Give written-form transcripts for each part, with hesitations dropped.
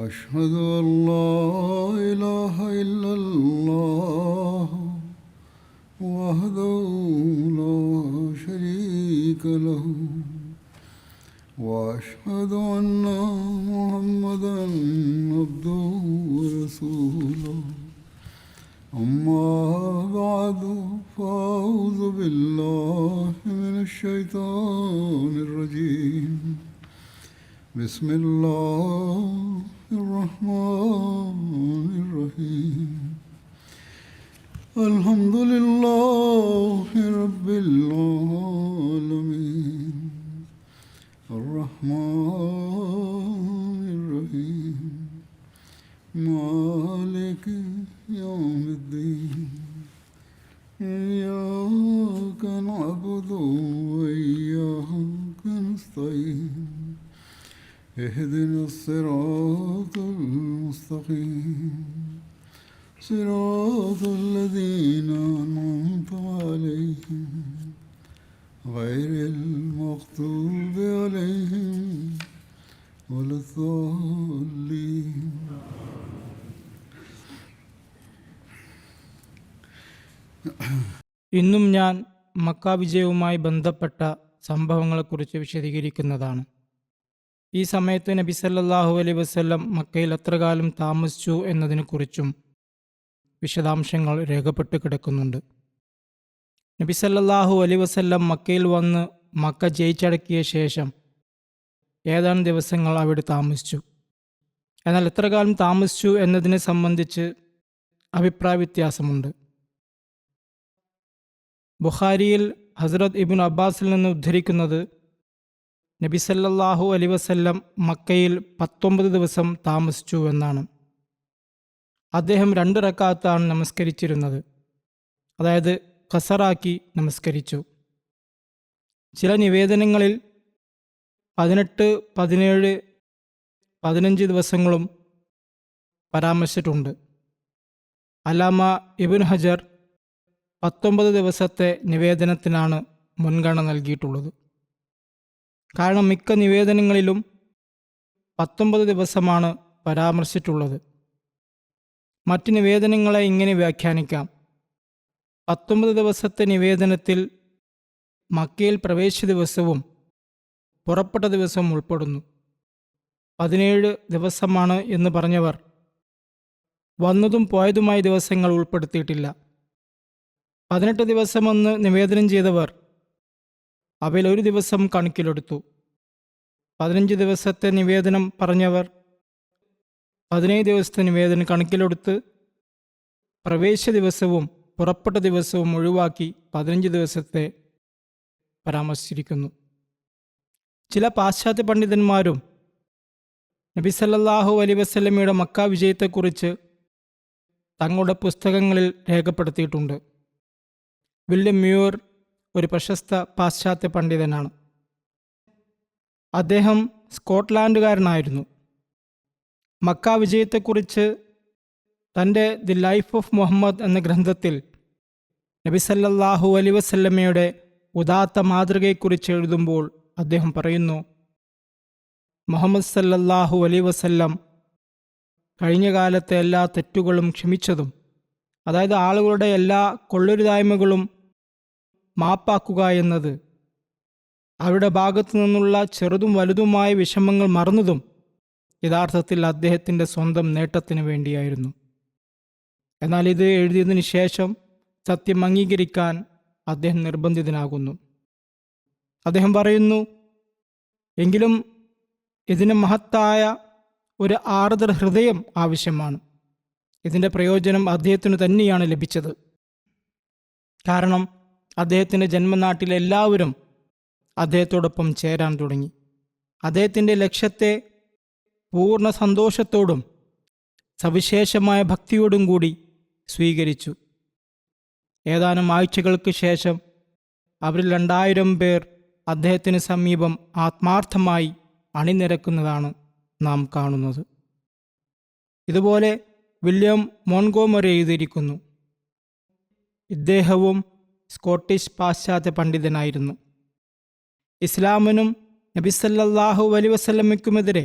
أشهد أن لا إله إلا الله وحده لا شريك له وأشهد أن محمدا عبده ورسوله أما بعد فأعوذ بالله من الشيطان الرجيم بسم الله الرحمن الرحيم الحمد لله رب العالمين الرحمن الرحيم مالك يوم الدين إياك نعبد وإياك نستعين اهدنا الصراط المستقيم صراط الذين أنعمت عليهم غير المغضوب عليهم ولا الضالين. ഇന്നും ഞാൻ മക്ക വിജയവുമായി ബന്ധപ്പെട്ട സംഭവങ്ങളെക്കുറിച്ച് വിശദീകരിക്കുന്നതാണ്. ഈ സമയത്ത് നബി സല്ലല്ലാഹു അലൈഹി വസല്ലം മക്കയിൽ എത്ര കാലം താമസിച്ചു എന്നതിനെക്കുറിച്ചും വിശദാംശങ്ങൾ രേഖപ്പെട്ട് കിടക്കുന്നുണ്ട്. നബി സല്ലല്ലാഹു അലൈഹി വസല്ലം മക്കയിൽ വന്ന് മക്ക ജയിച്ചടക്കിയ ശേഷം ഏതാനും ദിവസങ്ങൾ അവിടെ താമസിച്ചു. എന്നാൽ എത്ര കാലം താമസിച്ചു എന്നതിനെ സംബന്ധിച്ച് അഭിപ്രായ വ്യത്യാസമുണ്ട്. ബുഖാരിയിൽ ഹസ്രത്ത് ഇബ്നു അബ്ബാസിൽ നിന്ന് ഉദ്ധരിക്കുന്നത് നബി സല്ലല്ലാഹു അലൈഹി വസല്ലം മക്കയിൽ 19 ദിവസം താമസിച്ചു എന്നാണ്. അദ്ദേഹം 2 റക്അത്താണ് നമസ്കരിച്ചിരുന്നത്, അതായത് ഖസറാക്കി നമസ്കരിച്ചു. ചില നിവേദനങ്ങളിൽ 18, 17, 15 ദിവസങ്ങളും പരാമർശിച്ചിട്ടുണ്ട്. അല്ലാമ ഇബ്നു ഹജർ 19 ദിവസത്തെ നിവേദനത്തിനാണ് മുൻഗണന നൽകിയിട്ടുള്ളത്. കാരണം മിക്ക നിവേദനങ്ങളിലും 19 ദിവസമാണ് പരാമർശിച്ചിട്ടുള്ളത്. മറ്റ് നിവേദനങ്ങളെ ഇങ്ങനെ വ്യാഖ്യാനിക്കാം. 19 ദിവസത്തെ നിവേദനത്തിൽ മക്കയിൽ പ്രവേശിച്ച ദിവസവും പുറപ്പെട്ട ദിവസവും ഉൾപ്പെടുന്നു. 17 ദിവസമാണ് എന്ന് പറഞ്ഞവർ വന്നതും പോയതുമായ ദിവസങ്ങൾ ഉൾപ്പെടുത്തിയിട്ടില്ല. 18 ദിവസമെന്ന് നിവേദനം ചെയ്തവർ അവയിൽ ഒരു ദിവസം കണക്കിലെടുത്തു. 15 ദിവസത്തെ നിവേദനം പറഞ്ഞവർ 17 ദിവസത്തെ നിവേദനം കണക്കിലെടുത്ത് പ്രവേശ ദിവസവും പുറപ്പെട്ട ദിവസവും ഒഴിവാക്കി 15 ദിവസത്തെ പരാമർശിച്ചിരിക്കുന്നു. ചില പാശ്ചാത്യ പണ്ഡിതന്മാരും നബി സല്ലല്ലാഹു അലൈഹി വസല്ലമയുടെ മക്ക വിജയത്തെക്കുറിച്ച് തങ്ങളുടെ പുസ്തകങ്ങളിൽ രേഖപ്പെടുത്തിയിട്ടുണ്ട്. വില്യം മ്യൂർ ഒരു പ്രശസ്ത പാശ്ചാത്യ പണ്ഡിതനാണ്. അദ്ദേഹം സ്കോട്ട്ലാൻഡുകാരനായിരുന്നു. മക്ക വിജയത്തെക്കുറിച്ച് തൻ്റെ ദി ലൈഫ് ഓഫ് മുഹമ്മദ് എന്ന ഗ്രന്ഥത്തിൽ നബി സല്ലല്ലാഹു അലൈഹി വസല്ലമയുടെ ഉദാത്ത മാതൃകയെക്കുറിച്ച് എഴുതുമ്പോൾ അദ്ദേഹം പറയുന്നു, മുഹമ്മദ് സല്ലല്ലാഹു അലൈഹി വസല്ലം കഴിഞ്ഞ കാലത്തെ എല്ലാ തെറ്റുകളും ക്ഷമിച്ചതും, അതായത് ആളുകളുടെ എല്ലാ കൊള്ളരുതായ്മകളും മാപ്പാക്കുക എന്നത്, അവരുടെ ഭാഗത്തു നിന്നുള്ള ചെറുതും വലുതുമായ വിഷമങ്ങൾ മറന്നതും യഥാർത്ഥത്തിൽ അദ്ദേഹത്തിൻ്റെ സ്വന്തം നേട്ടത്തിന് വേണ്ടിയായിരുന്നു. എന്നാൽ ഇത് എഴുതിയതിനു ശേഷം സത്യം അംഗീകരിക്കാൻ അദ്ദേഹം നിർബന്ധിതനാകുന്നു. അദ്ദേഹം പറയുന്നു, എങ്കിലും ഇതിന് മഹത്തായ ഒരു ആർദ്ര ഹൃദയം ആവശ്യമാണ്. ഇതിൻ്റെ പ്രയോജനം അദ്ദേഹത്തിനു തന്നെയാണ് ലഭിച്ചത്. കാരണം അദ്ദേഹത്തിൻ്റെ ജന്മനാട്ടിലെ എല്ലാവരും അദ്ദേഹത്തോടൊപ്പം ചേരാൻ തുടങ്ങി. അദ്ദേഹത്തിൻ്റെ ലക്ഷ്യത്തെ പൂർണ്ണ സന്തോഷത്തോടും സവിശേഷമായ ഭക്തിയോടും കൂടി സ്വീകരിച്ചു. ഏതാനും ആഴ്ചകൾക്ക് ശേഷം അവരിൽ 2000 പേർ അദ്ദേഹത്തിന് സമീപം ആത്മാർത്ഥമായി അണിനിരക്കുന്നതാണ് നാം കാണുന്നത്. ഇതുപോലെ വില്യം മോൺഗോമറി എഴുതിയിരിക്കുന്നു. ഇദ്ദേഹവും സ്കോട്ടിഷ് പാശ്ചാത്യ പണ്ഡിതനായിരുന്നു. ഇസ്ലാമിനും നബി സല്ലല്ലാഹു അലൈഹി വസല്ലമയ്ക്കുമെതിരെ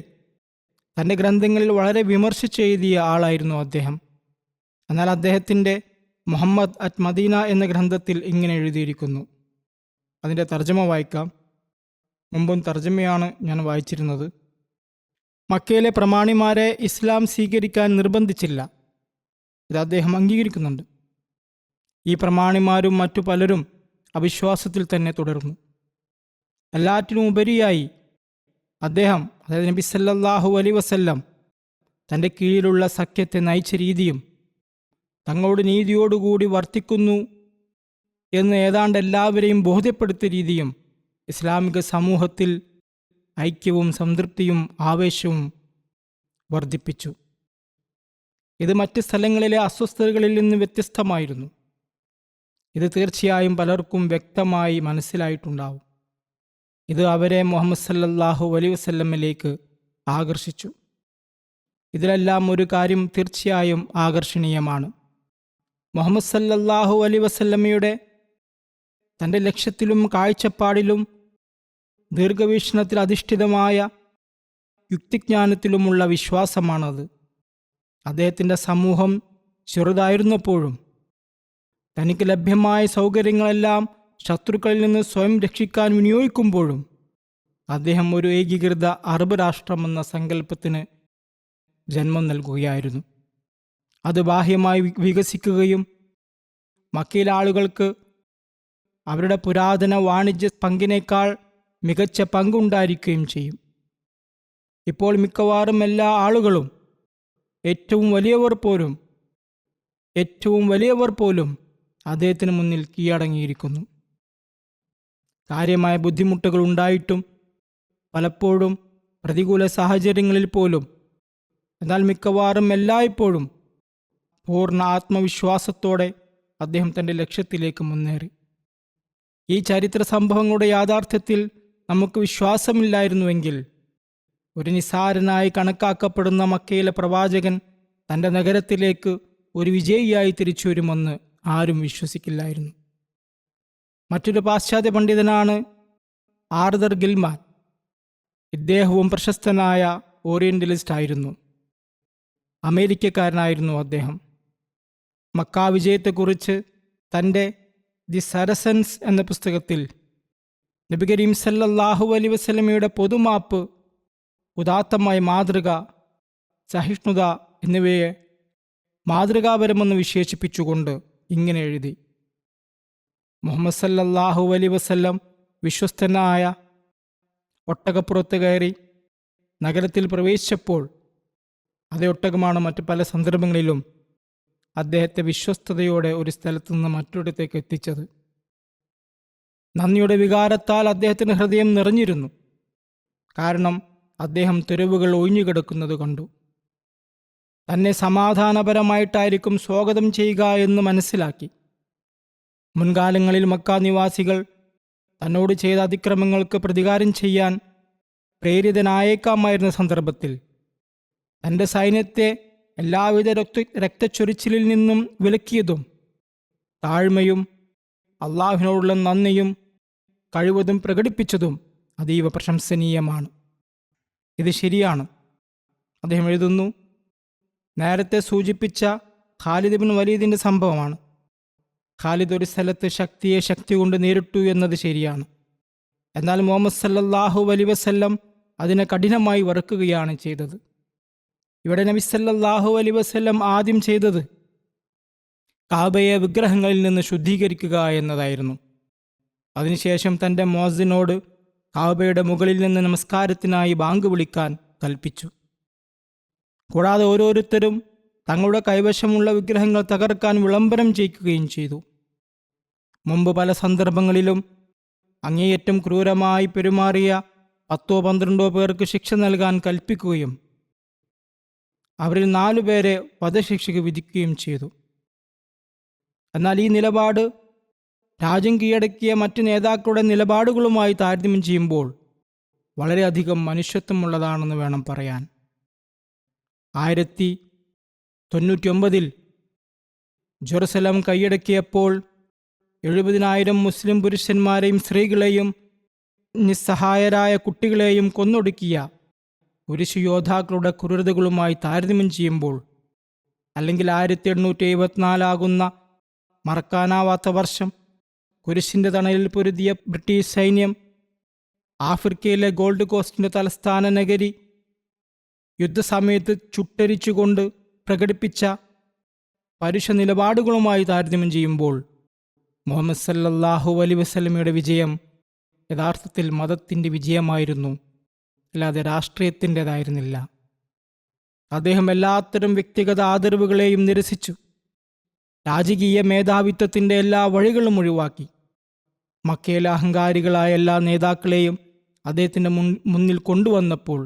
തൻ്റെ ഗ്രന്ഥങ്ങളിൽ വളരെ വിമർശിച്ചെഴുതിയ ആളായിരുന്നു അദ്ദേഹം. എന്നാൽ അദ്ദേഹത്തിൻ്റെ മുഹമ്മദ് അറ്റ് മദീന എന്ന ഗ്രന്ഥത്തിൽ ഇങ്ങനെ എഴുതിയിരിക്കുന്നു. അതിൻ്റെ തർജ്ജമ വായിക്കാം. മുമ്പും തർജ്ജമയാണ് ഞാൻ വായിച്ചിരുന്നത്. മക്കയിലെ പ്രമാണിമാരെ ഇസ്ലാം സ്വീകരിക്കാൻ നിർബന്ധിച്ചില്ല. ഇത് അദ്ദേഹം അംഗീകരിക്കുന്നുണ്ട്. ഈ പ്രമാണിമാരും മറ്റു പലരും അവിശ്വാസത്തിൽ തന്നെ തുടർന്നു. എല്ലാറ്റിനും ഉപരിയായി അദ്ദേഹം, അതായത് നബി സല്ലല്ലാഹു അലൈഹി വസല്ലം, തൻ്റെ കീഴിലുള്ള സഖ്യത്തെ നയിച്ച രീതിയും തങ്ങളോട് നീതിയോടുകൂടി വർത്തിക്കുന്നു എന്ന് ഏതാണ്ട് എല്ലാവരെയും ബോധ്യപ്പെടുത്തിയ രീതിയും ഇസ്ലാമിക സമൂഹത്തിൽ ഐക്യവും സംതൃപ്തിയും ആവേശവും വർദ്ധിപ്പിച്ചു. ഇത് മറ്റ് സ്ഥലങ്ങളിലെ അസ്വസ്ഥതകളിൽ നിന്ന് വ്യത്യസ്തമായിരുന്നു. ഇത് തീർച്ചയായും പലർക്കും വ്യക്തമായി മനസ്സിലായിട്ടുണ്ടാവും. ഇത് അവരെ മുഹമ്മദ് സല്ലല്ലാഹു അലൈഹി വസല്ലമിലേക്ക് ആകർഷിച്ചു. ഇതിലെല്ലാം ഒരു കാര്യം തീർച്ചയായും ആകർഷണീയമാണ്. മുഹമ്മദ് സല്ലല്ലാഹു അലൈഹി വസല്ലമയുടെ തൻ്റെ ലക്ഷ്യത്തിലും കാഴ്ചപ്പാടിലും ദീർഘവീക്ഷണത്തിൽ അധിഷ്ഠിതമായ യുക്തിജ്ഞാനത്തിലുമുള്ള വിശ്വാസമാണത്. അദ്ദേഹത്തിൻ്റെ സമൂഹം ചെറുതായിരുന്നപ്പോഴും തനിക്ക് ലഭ്യമായ സൗകര്യങ്ങളെല്ലാം ശത്രുക്കളിൽ നിന്ന് സ്വയം രക്ഷിക്കാൻ വിനിയോഗിക്കുമ്പോഴും അദ്ദേഹം ഒരു ഏകീകൃത അറബ് രാഷ്ട്രമെന്ന സങ്കല്പത്തിന് ജന്മം നൽകുകയായിരുന്നു. അത് ബാഹ്യമായി വികസിക്കുകയും മക്കയിലെ ആളുകൾക്ക് അവരുടെ പുരാതന വാണിജ്യ പങ്കിനേക്കാൾ മികച്ച പങ്കുണ്ടായിരിക്കുകയും ചെയ്യും. ഇപ്പോൾ മിക്കവാറും എല്ലാ ആളുകളും, ഏറ്റവും വലിയവർ പോലും അദ്ദേഹത്തിന് മുന്നിൽ കീഴടങ്ങിയിരിക്കുന്നു. കാര്യമായ ബുദ്ധിമുട്ടുകൾ ഉണ്ടായിട്ടും, പലപ്പോഴും പ്രതികൂല സാഹചര്യങ്ങളിൽ പോലും, എന്നാൽ മിക്കവാറും എല്ലായ്പ്പോഴും പൂർണ്ണ ആത്മവിശ്വാസത്തോടെ അദ്ദേഹം തൻ്റെ ലക്ഷ്യത്തിലേക്ക് മുന്നേറി. ഈ ചരിത്ര സംഭവങ്ങളുടെ യാഥാർത്ഥ്യത്തിൽ നമുക്ക് വിശ്വാസമില്ലായിരുന്നുവെങ്കിൽ ഒരു നിസ്സാരനായി കണക്കാക്കപ്പെടുന്ന മക്കയിലെ പ്രവാചകൻ തൻ്റെ നഗരത്തിലേക്ക് ഒരു വിജയിയായി തിരിച്ചു വരുമെന്ന് ആരും വിശ്വസിക്കില്ലായിരുന്നു. മറ്റൊരു പാശ്ചാത്യ പണ്ഡിതനാണ് ആർതർ ഗിൽമാൻ. ഇദ്ദേഹവും പ്രശസ്തനായ ഓറിയന്റലിസ്റ്റ് ആയിരുന്നു. അമേരിക്കക്കാരനായിരുന്നു അദ്ദേഹം. മക്ക വിജയത്തെക്കുറിച്ച് തൻ്റെ ദി സരസൻസ് എന്ന പുസ്തകത്തിൽ നബി കരീം സല്ലല്ലാഹു അലൈഹി വസല്ലമയുടെ പൊതുമാപ്പ്, ഉദാത്തമായ മാതൃക, സഹിഷ്ണുത എന്നിവയെ മാതൃകാപരമെന്ന് വിശേഷിപ്പിച്ചുകൊണ്ട് ഇങ്ങനെ എഴുതി: മുഹമ്മദ് സല്ലല്ലാഹു അലൈഹി വസല്ലം വിശ്വസ്തനായ ഒട്ടകപ്പുറത്ത് കയറി നഗരത്തിൽ പ്രവേശിച്ചപ്പോൾ അതേ ഒട്ടകമാണ് മറ്റു പല സന്ദർഭങ്ങളിലും അദ്ദേഹത്തെ വിശ്വസ്തയോടെ ഒരു സ്ഥലത്തു നിന്ന് മറ്റൊരിടത്തേക്ക് എത്തിച്ചത്. നന്ദിയുടെ വികാരത്താൽ അദ്ദേഹത്തിൻ്റെ ഹൃദയം നിറഞ്ഞിരുന്നു. കാരണം അദ്ദേഹം തെരുവുകൾ ഒഴിഞ്ഞുകിടക്കുന്നത് കണ്ടു. തന്നെ സമാധാനപരമായിട്ടായിരിക്കും സ്വാഗതം ചെയ്യുക എന്ന് മനസ്സിലാക്കി. മുൻകാലങ്ങളിൽ മക്ക നിവാസികൾ തന്നോട് ചെയ്ത അതിക്രമങ്ങൾക്ക് പ്രതികാരം ചെയ്യാൻ പ്രേരിതനായേക്കാമായിരുന്ന സന്ദർഭത്തിൽ തൻ്റെ സൈന്യത്തെ എല്ലാവിധ രക്തച്ചൊരിച്ചിലിൽ നിന്നും വിലക്കിയതും താഴ്മയും അള്ളാഹുവിനോടുള്ള നന്ദിയും കഴിവതും പ്രകടിപ്പിച്ചതും അതീവ പ്രശംസനീയമാണ്. ഇത് ശരിയാണ്. അദ്ദേഹം എഴുതുന്നു, നേരത്തെ സൂചിപ്പിച്ച ഖാലിദ് ഇബ്നു വലീദിൻ്റെ സംഭവമാണ്. ഖാലിദ് ഒരു സ്ഥലത്ത് ശക്തിയെ ശക്തി കൊണ്ട് നേരിട്ടു എന്നത് ശരിയാണ്. എന്നാൽ മുഹമ്മദ് സല്ലല്ലാഹു അലൈഹി വസല്ലം അതിനെ കഠിനമായി വെറുക്കുകയാണ് ചെയ്തത്. ഇവിടെ നബി സല്ലല്ലാഹു അലൈഹി വസല്ലം ആദ്യം ചെയ്തത് കാബയെ വിഗ്രഹങ്ങളിൽ നിന്ന് ശുദ്ധീകരിക്കുക എന്നതായിരുന്നു. അതിനുശേഷം തൻ്റെ മുഅസ്സിനോട് കാബയുടെ മുകളിൽ നിന്ന് നമസ്കാരത്തിനായി ബാങ്ക് വിളിക്കാൻ കൽപ്പിച്ചു. കൂടാതെ ഓരോരുത്തരും തങ്ങളുടെ കൈവശമുള്ള വിഗ്രഹങ്ങൾ തകർക്കാൻ വിളംബരം ചെയ്യിക്കുകയും ചെയ്തു. മുമ്പ് പല സന്ദർഭങ്ങളിലും അങ്ങേയറ്റം ക്രൂരമായി പെരുമാറിയ 10-12 പേർക്ക് ശിക്ഷ നൽകാൻ കൽപ്പിക്കുകയും അവരിൽ 4 പേരെ വധശിക്ഷയ്ക്ക് വിധിക്കുകയും ചെയ്തു. എന്നാൽ ഈ നിലപാട് രാജ്യം കീഴടക്കിയ മറ്റ് നേതാക്കളുടെ നിലപാടുകളുമായി താരതമ്യം ചെയ്യുമ്പോൾ വളരെയധികം മനുഷ്യത്വമുള്ളതാണെന്ന് വേണം പറയാൻ. 1099 ജെറുസലം കൈയടക്കിയപ്പോൾ 70,000 മുസ്ലിം പുരുഷന്മാരെയും സ്ത്രീകളെയും നിസ്സഹായരായ കുട്ടികളെയും കൊന്നൊടുക്കിയ കുരിശു യോദ്ധാക്കളുടെ ക്രൂരതകളുമായി താരതമ്യം ചെയ്യുമ്പോൾ, അല്ലെങ്കിൽ 1874 ആകുന്ന മറക്കാനാവാത്ത വർഷം കുരിശിൻ്റെ തണലിൽ പൊരുതിയ ബ്രിട്ടീഷ് സൈന്യം ആഫ്രിക്കയിലെ ഗോൾഡ് കോസ്റ്റിൻ്റെ തലസ്ഥാന നഗരി യുദ്ധസമയത്ത് ചുട്ടരിച്ചുകൊണ്ട് പ്രകടിപ്പിച്ച പരുഷ നിലപാടുകളുമായി താരതമ്യം ചെയ്യുമ്പോൾ, മുഹമ്മദ് സല്ലല്ലാഹു അലൈഹി വസല്ലമയുടെ വിജയം യഥാർത്ഥത്തിൽ മതത്തിൻ്റെ വിജയമായിരുന്നു, അല്ലാതെ രാഷ്ട്രീയത്തിൻ്റെതായിരുന്നില്ല. അദ്ദേഹം എല്ലാത്തരം വ്യക്തിഗത ആദരവുകളെയും നിരസിച്ചു. രാജകീയ മേധാവിത്വത്തിൻ്റെ എല്ലാ വഴികളും ഒഴിവാക്കി. മക്കയിലെ അഹങ്കാരികളായ എല്ലാ നേതാക്കളെയും അദ്ദേഹത്തിൻ്റെ മുന്നിൽ കൊണ്ടുവന്നപ്പോൾ,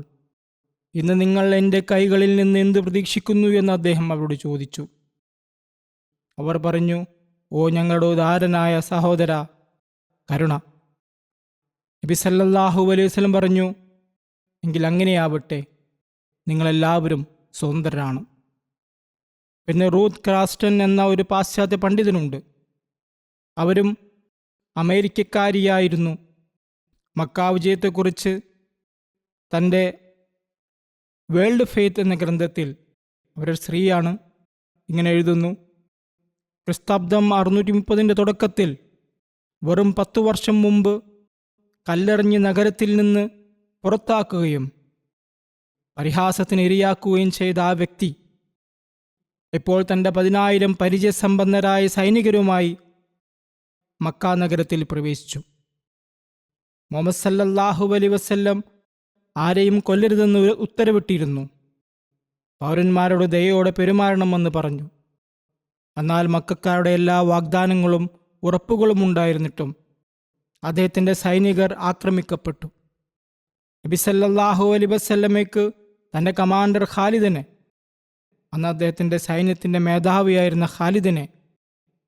ഇന്ന് നിങ്ങൾ എൻ്റെ കൈകളിൽ നിന്ന് എന്ത് പ്രതീക്ഷിക്കുന്നു എന്ന് അദ്ദേഹം അവരോട് ചോദിച്ചു. അവർ പറഞ്ഞു, ഓ ഞങ്ങളുടെ ഉദാരനായ സഹോദര, കരുണ. നബി സല്ലല്ലാഹു അലൈഹി വസല്ലം പറഞ്ഞു, എങ്കിൽ അങ്ങനെയാവട്ടെ, നിങ്ങളെല്ലാവരും സ്വതന്ത്രരാണ്. പിന്നെ റൂത്ത് ക്രാസ്റ്റൺ എന്ന ഒരു പാശ്ചാത്യ പണ്ഡിതനുണ്ട്. അവരും അമേരിക്കക്കാരിയായിരുന്നു. മക്ക വിജയത്തെക്കുറിച്ച് തൻ്റെ വേൾഡ് ഫെയ്ത്ത് എന്ന ഗ്രന്ഥത്തിൽ, അവരൊരു സ്ത്രീയാണ്, ഇങ്ങനെ എഴുതുന്നു: ക്രിസ്താബ്ദം 630 തുടക്കത്തിൽ വെറും 10 വർഷം മുമ്പ് കല്ലെറിഞ്ഞ് നഗരത്തിൽ നിന്ന് പുറത്താക്കുകയും പരിഹാസത്തിന് ഇരയാക്കുകയും ചെയ്ത ആ വ്യക്തി ഇപ്പോൾ തൻ്റെ 10,000 പരിചയസമ്പന്നരായ സൈനികരുമായി മക്ക നഗരത്തിൽ പ്രവേശിച്ചു. മുഹമ്മദ് സല്ലല്ലാഹു അലൈഹി വസല്ലം ആരെയും കൊല്ലരുതെന്ന് ഉത്തരവിട്ടിരുന്നു. പൗരന്മാരോട് ദയയോടെ പെരുമാറണമെന്ന് പറഞ്ഞു. എന്നാൽ മക്കക്കാരുടെ എല്ലാ വാഗ്ദാനങ്ങളും ഉറപ്പുകളും ഉണ്ടായിരുന്നിട്ടും അദ്ദേഹത്തിൻ്റെ സൈനികർ ആക്രമിക്കപ്പെട്ടു. നബി സല്ലല്ലാഹു അലൈഹി വസല്ലമയ്ക്ക് തൻ്റെ കമാൻഡർ ഖാലിദിനെ, അന്ന് അദ്ദേഹത്തിൻ്റെ സൈന്യത്തിൻ്റെ മേധാവിയായിരുന്ന ഖാലിദിനെ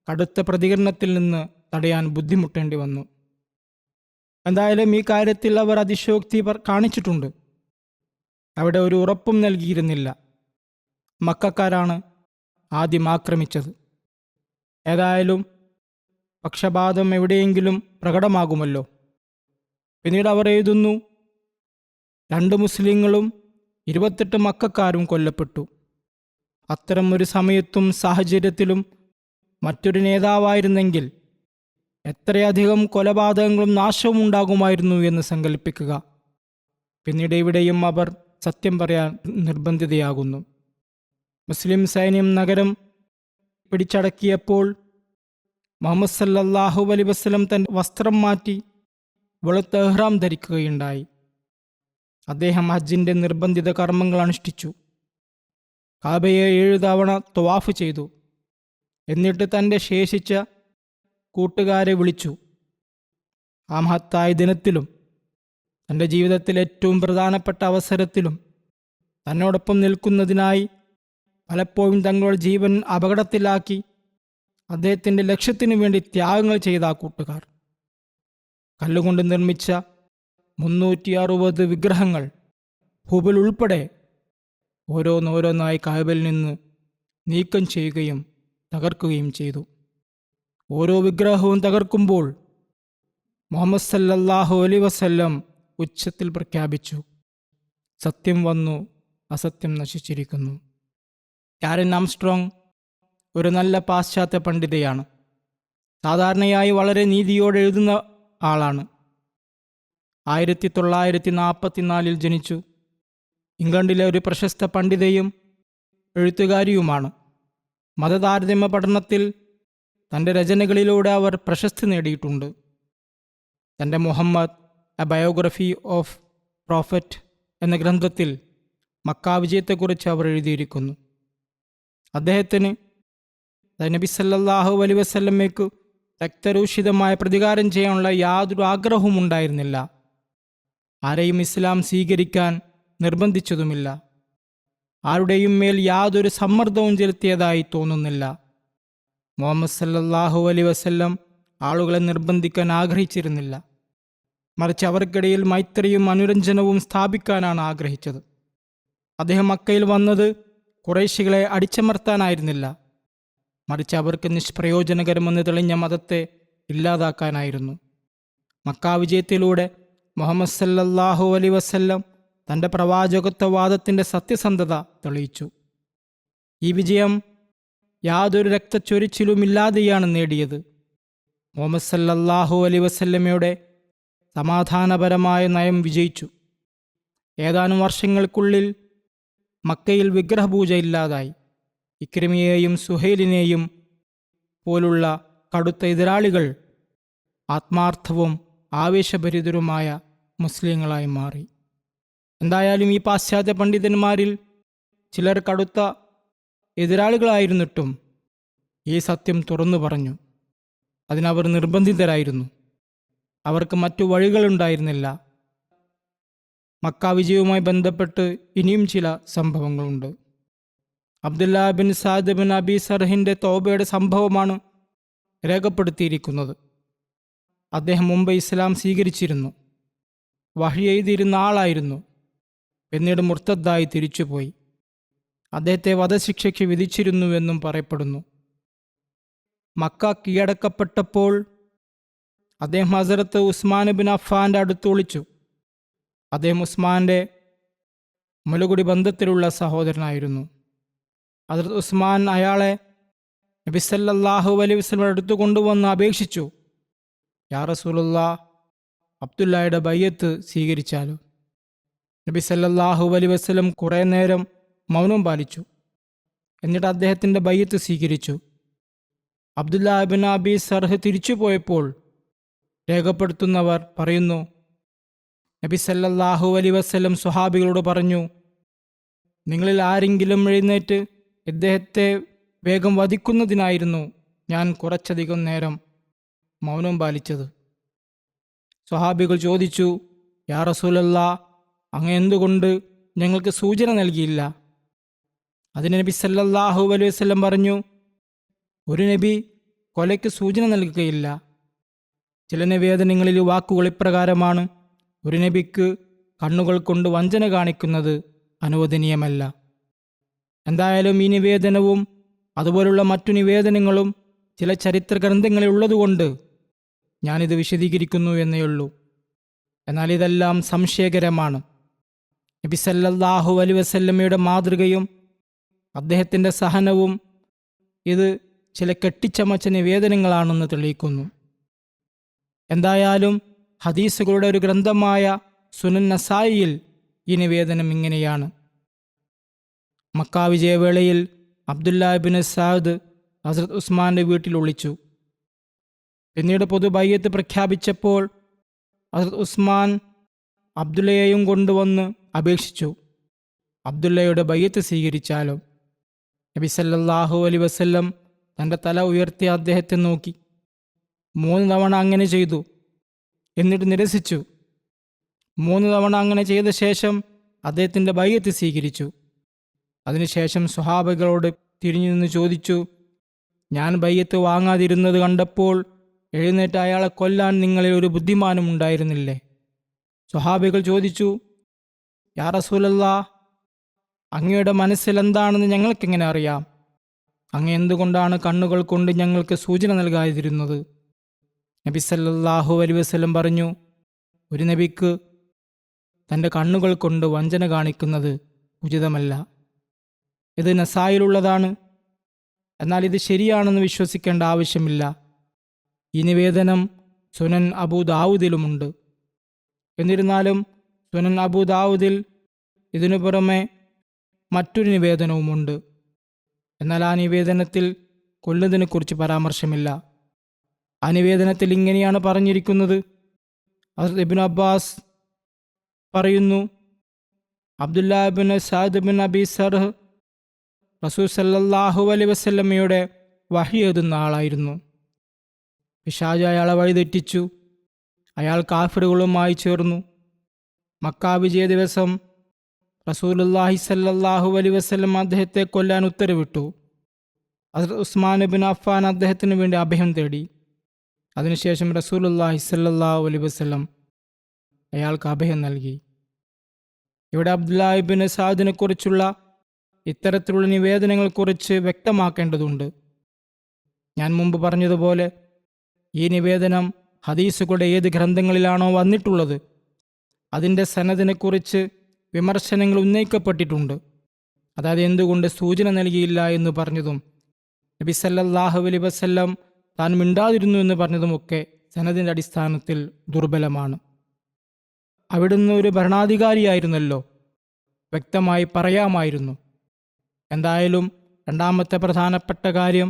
കടുത്ത പ്രതികരണത്തിൽ നിന്ന് തടയാൻ ബുദ്ധിമുട്ടേണ്ടി വന്നു. എന്തായാലും ഈ കാര്യത്തിൽ അവർ അതിശയോക്തി കാണിച്ചിട്ടുണ്ട്. അവിടെ ഒരു ഉറപ്പും നൽകിയിരുന്നില്ല. മക്കക്കാരാണ് ആദ്യം ആക്രമിച്ചത്. ഏതായാലും പക്ഷപാതം എവിടെയെങ്കിലും പ്രകടമാകുമല്ലോ. പിന്നീട് അവർ എഴുതുന്നു, 2 മുസ്ലിങ്ങളും 28 മക്കക്കാരും കൊല്ലപ്പെട്ടു. അത്തരം ഒരു സമയത്തും സാഹചര്യത്തിലും മറ്റൊരു നേതാവായിരുന്നെങ്കിൽ എത്രയധികം കൊലപാതകങ്ങളും നാശവും ഉണ്ടാകുമായിരുന്നു എന്ന് സങ്കല്പിക്കുക. പിന്നീട് ഇവിടെയും അവർ സത്യം പറയാൻ നിർബന്ധിതയാകുന്നു. മുസ്ലിം സൈന്യം നഗരം പിടിച്ചടക്കിയപ്പോൾ മുഹമ്മദ് സല്ലല്ലാഹു അലൈഹി വസല്ലം തൻ്റെ വസ്ത്രം മാറ്റി വെളുത്ത ഇഹ്റാം ധരിക്കുകയുണ്ടായി. അദ്ദേഹം ഹജ്ജിൻ്റെ നിർബന്ധിത കർമ്മങ്ങൾ അനുഷ്ഠിച്ചു. കാബയെ 7 തവണ ത്വവാഫ് ചെയ്തു. എന്നിട്ട് തൻ്റെ ശേഷിച്ച കൂട്ടുകാരെ വിളിച്ചു. ആ മഹത്തായ ദിനത്തിലും തൻ്റെ ജീവിതത്തിലെ ഏറ്റവും പ്രധാനപ്പെട്ട അവസരത്തിലും തന്നോടൊപ്പം നിൽക്കുന്നതിനായി പലപ്പോഴും തങ്ങളുടെ ജീവൻ അപകടത്തിലാക്കി അദ്ദേഹത്തിൻ്റെ ലക്ഷ്യത്തിനു വേണ്ടി ത്യാഗങ്ങൾ ചെയ്ത ആ കൂട്ടുകാർ, കല്ലുകൊണ്ട് നിർമ്മിച്ച 360 വിഗ്രഹങ്ങൾ ഹുബൽ ഉൾപ്പെടെ ഓരോന്നോരോന്നായി കാബയിൽ നിന്ന് നീക്കം ചെയ്യുകയും തകർക്കുകയും ചെയ്തു. ഓരോ വിഗ്രഹവും തകർക്കുമ്പോൾ മുഹമ്മദ് സല്ലല്ലാഹു അലൈഹി വസല്ലം ഉച്ചത്തിൽ പ്രഖ്യാപിച്ചു, സത്യം വന്നു, അസത്യം നശിച്ചിരിക്കുന്നു. കാരൻ ആംസ്ട്രോങ് ഒരു നല്ല പാശ്ചാത്യ പണ്ഡിതയാണ്. സാധാരണയായി വളരെ നീതിയോടെ എഴുതുന്ന ആളാണ്. 1944 ജനിച്ചു. ഇംഗ്ലണ്ടിലെ ഒരു പ്രശസ്ത പണ്ഡിതയും എഴുത്തുകാരിയുമാണ്. മതതാരതമ്യ പഠനത്തിൽ തൻ്റെ രചനകളിലൂടെ അവർ പ്രശസ്തി നേടിയിട്ടുണ്ട്. തൻ്റെ Muhammad a biography of prophet എന്ന ഗ്രന്ഥത്തിൽ മക്ക വിജയത്തെക്കുറിച്ച് അവർ എഴുതിയിരിക്കുന്നു. അദ്ദേഹത്തിന് നബി സല്ലല്ലാഹു അലൈഹി വസല്ലമയ്ക്ക് രക്തരൂഷിതമായ പ്രതികാരം ചെയ്യാനുള്ള യാതൊരു ആഗ്രഹവും ഉണ്ടായിരുന്നില്ല. ആരെയും ഇസ്ലാം സ്വീകരിക്കാൻ നിർബന്ധിച്ചതുമില്ല. ആരുടെയും മേൽ യാതൊരു സമ്മർദ്ദവും ചെലുത്തിയതായി തോന്നുന്നില്ല. മുഹമ്മദ് സല്ലല്ലാഹു അലൈഹി വസല്ലം ആളുകളെ നിർബന്ധിക്കാൻ ആഗ്രഹിച്ചിരുന്നില്ല. മറിച്ച് അവർക്കിടയിൽ മൈത്രിയും അനുരഞ്ജനവും സ്ഥാപിക്കാനാണ് ആഗ്രഹിച്ചത്. അദ്ദേഹം മക്കയിൽ വന്നത് ഖുറൈശികളെ അടിച്ചമർത്താനായിരുന്നില്ല, മറിച്ച് അവർക്ക് നിഷ്പ്രയോജനകരമെന്ന് തെളിഞ്ഞ മതത്തെ ഇല്ലാതാക്കാനായിരുന്നു. മക്ക വിജയത്തിലൂടെ മുഹമ്മദ് സല്ലല്ലാഹു അലൈഹി വസല്ലം തൻ്റെ പ്രവാചകത്വവാദത്തിൻ്റെ സത്യസന്ധത തെളിയിച്ചു. ഈ വിജയം യാതൊരു രക്തച്ചൊരിച്ചിലുമില്ലാതെയാണ് നേടിയത്. മുഹമ്മദ് സല്ലല്ലാഹു അലൈഹി വസല്ലമയുടെ സമാധാനപരമായ നയം വിജയിച്ചു. ഏതാനും വർഷങ്ങൾക്കുള്ളിൽ മക്കയിൽ വിഗ്രഹപൂജ ഇല്ലാതായി. ഇക്രിമയെയും സുഹൈലിനെയും പോലുള്ള കടുത്ത എതിരാളികൾ ആത്മാർത്ഥവും ആവേശഭരിതരുമായ മുസ്ലിങ്ങളായി മാറി. എന്തായാലും ഈ പാശ്ചാത്യ പണ്ഡിതന്മാരിൽ ചിലർ കടുത്ത എതിരാളികളായിരുന്നിട്ടും ഈ സത്യം തുറന്നു പറഞ്ഞു. അതിനവർ നിർബന്ധിതരായിരുന്നു. അവർക്ക് മറ്റു വഴികളുണ്ടായിരുന്നില്ല. മക്ക വിജയവുമായി ബന്ധപ്പെട്ട് ഇനിയും ചില സംഭവങ്ങളുണ്ട്. Abdullah bin Saad bin Abi സർഹിൻ്റെ തൗബയുടെ സംഭവമാണ് രേഖപ്പെടുത്തിയിരിക്കുന്നത്. അദ്ദേഹം മുമ്പ് ഇസ്ലാം സ്വീകരിച്ചിരുന്നു. വഹി എഴുതിയിരുന്ന ആളായിരുന്നു. പിന്നീട് മുർത്തദ്ദായി തിരിച്ചുപോയി. അദ്ദേഹത്തെ വധശിക്ഷയ്ക്ക് വിധിച്ചിരുന്നുവെന്നും പറയപ്പെടുന്നു. മക്ക കീഴടക്കപ്പെട്ടപ്പോൾ അദ്ദേഹം ഹസരത്ത് ഉസ്മാൻ ബിൻ അഫ്ഫാൻ്റെ അടുത്ത് ഒളിച്ചു. അദ്ദേഹം ഉസ്മാൻ്റെ മുലകുടി ബന്ധത്തിലുള്ള സഹോദരനായിരുന്നു. ഹസരത്ത് ഉസ്മാൻ അയാളെ നബി സല്ലല്ലാഹു അലൈഹി വസല്ലം അടുത്ത് കൊണ്ടുവന്ന് അപേക്ഷിച്ചു, യാ റസൂലുള്ളാഹ്, അബ്ദുല്ലായുടെ ബയ്യത്ത് സ്വീകരിച്ചാലോ? നബി സല്ലല്ലാഹു അലൈഹി വസല്ലം കുറേ നേരം മൗനം പാലിച്ചു. എന്നിട്ട് അദ്ദേഹത്തിൻ്റെ ബയ്യത്ത് സ്വീകരിച്ചു. അബ്ദുല്ല ബിൻ അബി സർഹ് തിരിച്ചുപോയപ്പോൾ രേഖപ്പെടുത്തുന്നവർ പറയുന്നു, നബി സല്ലല്ലാഹു അലൈഹി വസല്ലം സ്വഹാബികളോട് പറഞ്ഞു, നിങ്ങളിൽ ആരെങ്കിലും എഴുന്നേറ്റ് ഇദ്ദേഹത്തെ വേഗം വധിക്കുന്നതിനായിരുന്നു ഞാൻ കുറച്ചധികം നേരം മൗനം പാലിച്ചത്. സ്വഹാബികൾ ചോദിച്ചു, യാ റസൂലല്ലാഹ്, അങ്ങ് എന്തുകൊണ്ട് ഞങ്ങൾക്ക് സൂചന നൽകിയില്ല? അതിന് നബി സല്ലല്ലാഹു അലൈഹി വസല്ലം പറഞ്ഞു, ഒരു നബി കൊലയ്ക്ക് സൂചന നൽകുകയില്ല. ചില നിവേദനങ്ങളിൽ വാക്കുകൾ ഇപ്രകാരമാണ്: ഒരു നബിക്ക് കണ്ണുകൾ കൊണ്ട് വഞ്ചന കാണിക്കുന്നത് അനുവദനീയമല്ല. എന്തായാലും ഈ നിവേദനവും അതുപോലുള്ള മറ്റു നിവേദനങ്ങളും ചില ചരിത്ര ഗ്രന്ഥങ്ങളിൽ ഉള്ളതുകൊണ്ട് ഞാനിത് വിശദീകരിക്കുന്നു എന്നേയുള്ളൂ. എന്നാൽ ഇതെല്ലാം സംശയകരമാണ്. നബി സല്ലല്ലാഹു അലൈഹി വസല്ലമയുടെ മാതൃകയും അദ്ദേഹത്തിൻ്റെ സഹനവും ഇത് ചില കെട്ടിച്ചമച്ച നിവേദനങ്ങളാണെന്ന് തെളിയിക്കുന്നു. എന്തായാലും ഹദീസുകളുടെ ഒരു ഗ്രന്ഥമായ സുനൻ നസായിയിൽ ഈ നിവേദനം ഇങ്ങനെയാണ്: മക്ക വിജയവേളയിൽ അബ്ദുല്ല ബിൻ സാദ് ഹസ്രത്ത് ഉസ്മാൻ്റെ വീട്ടിൽ ഒളിച്ചു. പിന്നീട് പൊതുബയ്യത്ത് പ്രഖ്യാപിച്ചപ്പോൾ ഹസ്രത്ത് ഉസ്മാൻ അബ്ദുല്ലയെയും കൊണ്ടുവന്ന് അപേക്ഷിച്ചു, അബ്ദുല്ലയുടെ ബയ്യത്ത് സ്വീകരിച്ചാലോ? നബി സല്ലല്ലാഹു അലൈഹി വസല്ലം തൻ്റെ തല ഉയർത്തി അദ്ദേഹത്തെ നോക്കി 3 തവണ അങ്ങനെ ചെയ്തു. എന്നിട്ട് നിരസിച്ചു. 3 തവണ അങ്ങനെ ചെയ്ത ശേഷം അദ്ദേഹത്തിൻ്റെ ബയ്യത്ത് സ്വീകരിച്ചു. അതിനുശേഷം സ്വഹാബികളോട് തിരിഞ്ഞു നിന്ന് ചോദിച്ചു, ഞാൻ ബയ്യത്ത് വാങ്ങാതിരുന്നത് കണ്ടപ്പോൾ എഴുന്നേറ്റ് അയാളെ കൊല്ലാൻ നിങ്ങളിൽ ഒരു ബുദ്ധിമാനും ഉണ്ടായിരുന്നില്ലേ? സ്വഹാബികൾ ചോദിച്ചു, യാ റസൂലല്ലാഹ്, അങ്ങയുടെ മനസ്സിൽ എന്താണെന്ന് ഞങ്ങൾക്കെങ്ങനെ അറിയാം? അങ്ങ് എന്തുകൊണ്ടാണ് കണ്ണുകൾ കൊണ്ട് ഞങ്ങൾക്ക് സൂചന നൽകാതിരുന്നത്? നബി സല്ലല്ലാഹു അലൈഹി വസല്ലം പറഞ്ഞു, ഒരു നബിക്ക് തൻ്റെ കണ്ണുകൾ കൊണ്ട് വഞ്ചന കാണിക്കുന്നത് ഉചിതമല്ല. ഇത് നസായിലുള്ളതാണ്. എന്നാൽ ഇത് ശരിയാണെന്ന് വിശ്വസിക്കേണ്ട ആവശ്യമില്ല. ഈ നിവേദനം സുനൻ അബൂ ദാവൂദിലുമുണ്ട്. എന്നിരുന്നാലും സുനൻ അബൂ ദാവൂദിൽ ഇതിനു പുറമെ മറ്റൊരു നിവേദനവുമുണ്ട്. എന്നാൽ ആ നിവേദനത്തിൽ കൊല്ലുന്നതിനെക്കുറിച്ച് പരാമർശമില്ല. ആ നിവേദനത്തിൽ ഇങ്ങനെയാണ് പറഞ്ഞിരിക്കുന്നത്: ഹസ്രത്ത് ഇബ്നു അബ്ബാസ് പറയുന്നു, Abdullah bin Saad bin Abi Sarh റസൂൽ സല്ലല്ലാഹു അലൈഹി വസല്ലമയുടെ വഹി എഴുതുന്ന ആളായിരുന്നു. പിശാച് അയാളെ വഴിതെറ്റിച്ചു. അയാൾ കാഫിറുകളുമായി ചേർന്നു. മക്ക വിജയ ദിവസം റസൂലുള്ളാഹി സല്ലല്ലാഹു അലൈഹി വസല്ലം അദ്ദേഹത്തെ കൊല്ലാൻ ഉത്തരവിട്ടു. ഹസ്രത്ത് ഉസ്മാൻ ബിൻ അഫ്ഫാൻ അദ്ദേഹത്തിന് വേണ്ടി അഭയം തേടി. അതിനുശേഷം റസൂലുള്ളാഹി സല്ലല്ലാഹു അലൈഹി വസല്ലം അയാൾക്ക് അഭയം നൽകി. ഇവിടെ അബ്ദുല്ല ഇബ്നു സാദിനെ കുറിച്ചുള്ള ഇത്തരത്തിലുള്ള നിവേദനങ്ങളെക്കുറിച്ച് വ്യക്തമാക്കേണ്ടതുണ്ട്. ഞാൻ മുമ്പ് പറഞ്ഞതുപോലെ ഈ നിവേദനം ഹദീസുകളുടെ ഏത് ഗ്രന്ഥങ്ങളിലാണോ വന്നിട്ടുള്ളത് അതിൻ്റെ സനദിനെക്കുറിച്ച് വിമർശനങ്ങൾ ഉന്നയിക്കപ്പെട്ടിട്ടുണ്ട്. അതായത് എന്തുകൊണ്ട് സൂചന നൽകിയില്ല എന്ന് പറഞ്ഞതും നബി സല്ലല്ലാഹു അലൈഹി വസല്ലം താൻ മിണ്ടാതിരുന്നു എന്ന് പറഞ്ഞതുമൊക്കെ സനദിൻ്റെ അടിസ്ഥാനത്തിൽ ദുർബലമാണ്. അവിടുന്ന് ഒരു ഭരണാധികാരിയായിരുന്നല്ലോ, വ്യക്തമായി പറയാമായിരുന്നു. എന്തായാലും രണ്ടാമത്തെ പ്രധാനപ്പെട്ട കാര്യം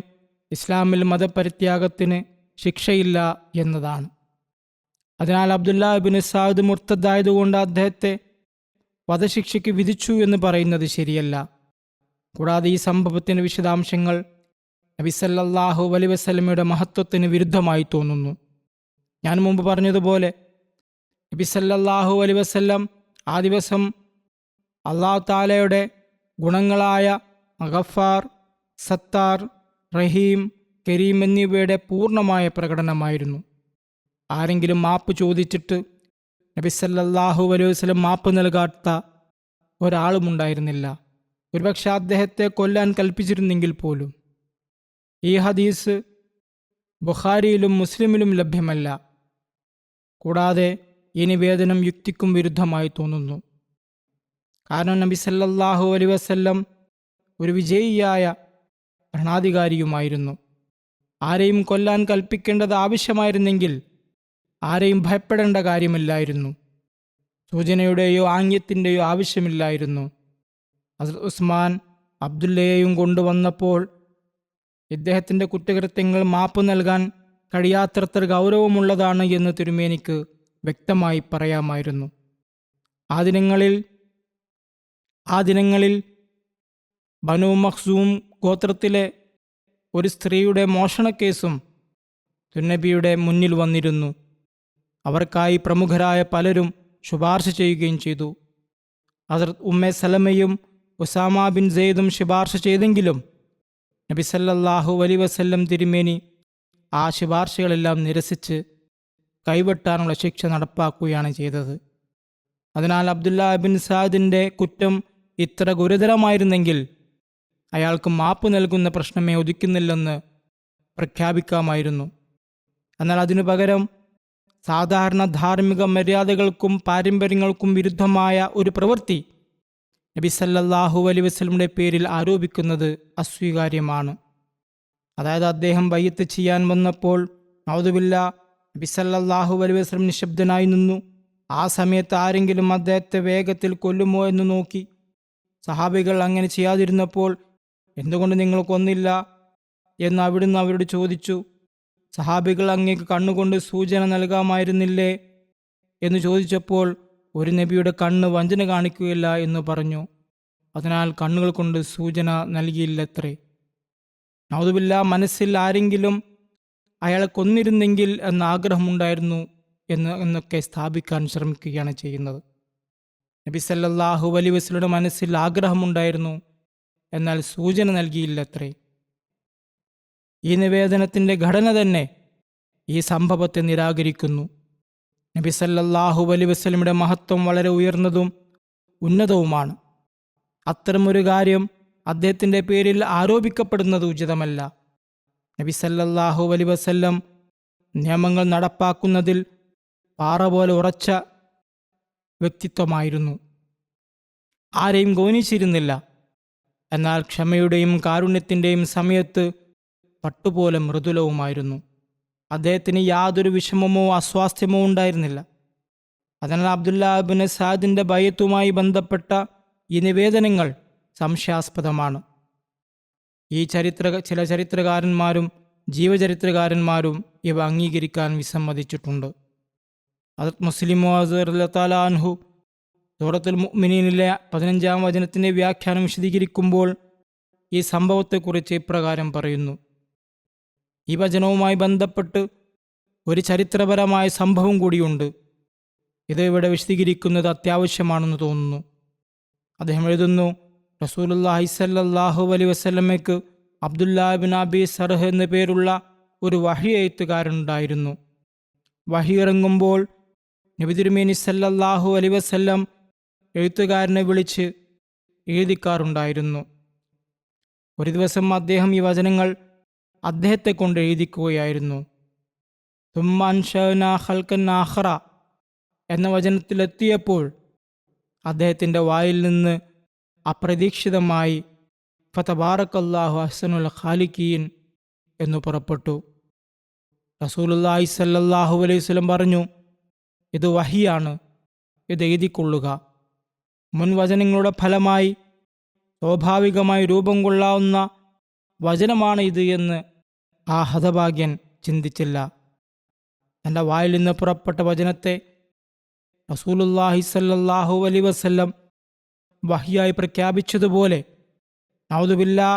ഇസ്ലാമിൽ മതപരിത്യാഗത്തിന് ശിക്ഷയില്ല എന്നതാണ്. അതിനാൽ അബ്ദുല്ലാ ഇബ്നു സഅദ് മുർത്തദായതുകൊണ്ട് അദ്ദേഹത്തെ വധശിക്ഷയ്ക്ക് വിധിച്ചു എന്ന് പറയുന്നത് ശരിയല്ല. കൂടാതെ ഈ സംഭവത്തിൻ്റെ വിശദാംശങ്ങൾ നബി സല്ലല്ലാഹു അലൈഹി വസല്ലമയുടെ മഹത്വത്തിന് വിരുദ്ധമായി തോന്നുന്നു. ഞാൻ മുമ്പ് പറഞ്ഞതുപോലെ നബി സല്ലല്ലാഹു അലൈഹി വസല്ലം ആ ദിവസം അല്ലാഹു തആലയുടെ ഗുണങ്ങളായ ഗഫാർ, സത്താർ, റഹീം, കരീം എന്നിവയുടെ പൂർണ്ണമായ പ്രകടനമായിരുന്നു. ആരെങ്കിലും മാപ്പ് ചോദിച്ചിട്ട് നബി സല്ലല്ലാഹു അലൈഹി വസല്ലം മാപ്പ് നൽകാത്ത ഒരാളുമുണ്ടായിരുന്നില്ല. ഒരുപക്ഷെ അദ്ദേഹത്തെ കൊല്ലാൻ കൽപ്പിച്ചിരുന്നെങ്കിൽ പോലും. ഈ ഹദീസ് ബുഖാരിയിലും മുസ്ലിമിലും ലഭ്യമല്ല. കൂടാതെ ഈ നിവേദനം യുക്തിക്കും വിരുദ്ധമായി തോന്നുന്നു. കാരണം നബി സല്ലല്ലാഹു അലൈഹി വസല്ലം ഒരു വിജയിയായ ഭരണാധികാരിയുമായിരുന്നു. ആരെയും കൊല്ലാൻ കൽപ്പിക്കേണ്ടത് ആവശ്യമായിരുന്നെങ്കിൽ ആരെയും ഭയപ്പെടേണ്ട കാര്യമില്ലായിരുന്നു. സൂചനയുടെയോ ആംഗ്യത്തിൻ്റെയോ ആവശ്യമില്ലായിരുന്നു. ഹസ്രത്ത് ഉസ്മാൻ അബ്ദുല്ലയെയും കൊണ്ടുവന്നപ്പോൾ ഇദ്ദേഹത്തിൻ്റെ കുറ്റകൃത്യങ്ങൾ മാപ്പ് നൽകാൻ കഴിയാത്തത്ര ഗൗരവമുള്ളതാണ് എന്ന് തിരുമേനിക്ക് വ്യക്തമായി പറയാമായിരുന്നു. ആ ദിനങ്ങളിൽ ബനു മഖ്സൂം ഗോത്രത്തിലെ ഒരു സ്ത്രീയുടെ മോഷണക്കേസും തിരുനബിയുടെ മുന്നിൽ വന്നിരുന്നു. അവർക്കായി പ്രമുഖരായ പലരും ശുപാർശ ചെയ്യുകയും ചെയ്തു. ഹസ്രത്ത് ഉമ്മെ സലമയും ഉസാമ ബിൻ സെയ്ദും ശുപാർശ ചെയ്തെങ്കിലും നബി സല്ലല്ലാഹു അലൈഹി വസല്ലം തിരുമേനി ആ ശുപാർശകളെല്ലാം നിരസിച്ച് കൈവെട്ടാനുള്ള ശിക്ഷ നടപ്പാക്കുകയാണ് ചെയ്തത്. അതിനാൽ അബ്ദുല്ലാ ബിൻ സഅദിൻ്റെ കുറ്റം ഇത്ര ഗുരുതരമായിരുന്നെങ്കിൽ അയാൾക്ക് മാപ്പ് നൽകുന്ന പ്രശ്നമേ ഉദിക്കുന്നില്ലെന്ന് പ്രഖ്യാപിക്കാമായിരുന്നു. എന്നാൽ അതിനു പകരം സാധാരണ ധാർമ്മിക മര്യാദകൾക്കും പാരമ്പര്യങ്ങൾക്കും വിരുദ്ധമായ ഒരു പ്രവൃത്തി നബി സല്ലല്ലാഹു അലൈഹി വസല്ലമയുടെ പേരിൽ ആരോപിക്കുന്നത് അസ്വീകാര്യമാണ്. അതായത് അദ്ദേഹം ബയ്യത്ത് ചെയ്യാൻ വന്നപ്പോൾ നൗദുബില്ലാ നബി സല്ലല്ലാഹു അലൈഹി വസല്ലം നിശബ്ദനായി നിന്നു. ആ സമയത്ത് ആരെങ്കിലും അദ്ദേഹത്തെ വേഗത്തിൽ കൊല്ലുമോ എന്ന് നോക്കി. സഹാബികൾ അങ്ങനെ ചെയ്യാതിരുന്നപ്പോൾ എന്തുകൊണ്ട് നിങ്ങൾ കൊന്നില്ല എന്ന് അവിടുന്ന് അവരോട് ചോദിച്ചു. സഹാബികൾ അങ്ങേക്ക് കണ്ണുകൊണ്ട് സൂചന നൽകാമായിരുന്നില്ലേ എന്ന് ചോദിച്ചപ്പോൾ ഒരു നബിയുടെ കണ്ണ് വഞ്ചന കാണിക്കുകയില്ല എന്ന് പറഞ്ഞു. അതിനാൽ കണ്ണുകൾ കൊണ്ട് സൂചന നൽകിയില്ലത്രേ. നൗദുബില്ലാ മനസ്സിൽ ആരെങ്കിലും അയാളെ കൊന്നിരുന്നെങ്കിൽ എന്ന ആഗ്രഹമുണ്ടായിരുന്നു എന്നൊക്കെ സ്ഥാപിക്കാൻ ശ്രമിക്കുകയാണ് ചെയ്യുന്നത്. നബി സല്ലല്ലാഹു അലൈഹി വസല്ലമയുടെ മനസ്സിൽ ആഗ്രഹമുണ്ടായിരുന്നു, എന്നാൽ സൂചന നൽകിയില്ലത്രേ. ഈ നിവേദനത്തിൻ്റെ ഘടന തന്നെ ഈ സംഭവത്തെ നിരാകരിക്കുന്നു. നബി സല്ലല്ലാഹു അലൈഹി വസല്ലമയുടെ മഹത്വം വളരെ ഉയർന്നതും ഉന്നതവുമാണ്. അത്തരമൊരു കാര്യം അദ്ദേഹത്തിൻ്റെ പേരിൽ ആരോപിക്കപ്പെടുന്നത് ഉചിതമല്ല. നബി സല്ലല്ലാഹു അലൈഹി വസല്ലം നിയമങ്ങൾ നടപ്പാക്കുന്നതിൽ പാറ പോലെ ഉറച്ച വ്യക്തിത്വമായിരുന്നു. ആരെയും ഗൗനിച്ചിരുന്നില്ല. എന്നാൽ ക്ഷമയുടെയും കാരുണ്യത്തിൻ്റെയും സമയത്ത് പട്ടുപോലെ മൃദുലവുമായിരുന്നു. അദ്ദേഹത്തിന് യാതൊരു വിഷമമോ അസ്വാസ്ഥ്യമോ ഉണ്ടായിരുന്നില്ല. അതിനാൽ അബ്ദുല്ലാ ഇബ്നു സഅദിൻ്റെ ബയ്യത്തുമായി ബന്ധപ്പെട്ട ഈ നിവേദനങ്ങൾ സംശയാസ്പദമാണ്. ചില ചരിത്രകാരന്മാരും ജീവചരിത്രകാരന്മാരും ഇവ അംഗീകരിക്കാൻ വിസമ്മതിച്ചിട്ടുണ്ട്. ഹദ്റത്ത് മുസ്ലിം മൗഊദ് റളിയല്ലാഹു അൻഹു സൂറത്തുൽ മുഅ്മിനീനിലെ 15-ാം വചനത്തിൻ്റെ വ്യാഖ്യാനം വിശദീകരിക്കുമ്പോൾ ഈ സംഭവത്തെക്കുറിച്ച് ഇപ്രകാരം പറയുന്നു. ഈ വചനവുമായി ബന്ധപ്പെട്ട് ഒരു ചരിത്രപരമായ സംഭവം കൂടിയുണ്ട്. ഇത് ഇവിടെ വിശദീകരിക്കുന്നത് അത്യാവശ്യമാണെന്ന് തോന്നുന്നു. അദ്ദേഹം എഴുതുന്നു, റസൂലുള്ളാഹി സ്വല്ലല്ലാഹു അലൈഹി വസല്ലമയ്ക്ക് അബ്ദുല്ലാ ഇബ്നു അബീ സർഹ് എന്നു പേരുള്ള ഒരു വഹി എഴുത്തുകാരനുണ്ടായിരുന്നു. വഹി ഇറങ്ങുമ്പോൾ നബി തിരുമേനി സല്ലല്ലാഹു അലൈഹി വസല്ലം എഴുത്തുകാരനെ വിളിച്ച് എഴുതിക്കാറുണ്ടായിരുന്നു. ഒരു ദിവസം അദ്ദേഹം ഈ വചനങ്ങൾ അദ്ദേഹത്തെ കൊണ്ട് എഴുതിക്കുകയായിരുന്നു. തുമ്മ അൻശഅനാ ഖൽഖൻ ആഖറ എന്ന വചനത്തിലെത്തിയപ്പോൾ അദ്ദേഹത്തിൻ്റെ വായിൽ നിന്ന് അപ്രതീക്ഷിതമായി ഫതബാറക്കല്ലാഹു അഹ്സനുൽ ഖാലിഖീൻ എന്നു പുറപ്പെട്ടു. റസൂലുള്ളാഹി സ്വല്ലല്ലാഹു അലൈഹി വസല്ലം പറഞ്ഞു, ഇത് വഹിയാണ്, ഇത് എഴുതിക്കൊള്ളുക. മുൻ വചനങ്ങളുടെ ഫലമായി സ്വാഭാവികമായി രൂപം കൊള്ളാവുന്ന വചനമാണ് ഇത് എന്ന് ആ ഹതഭാഗ്യൻ ചിന്തിച്ചില്ല. തൻ്റെ വായിൽ നിന്ന് പുറപ്പെട്ട വചനത്തെ റസൂലുള്ളാഹി സ്വല്ലല്ലാഹു അലൈഹി വസല്ലം വഹിയായി പ്രഖ്യാപിച്ചതുപോലെ നൗദുബില്ലാ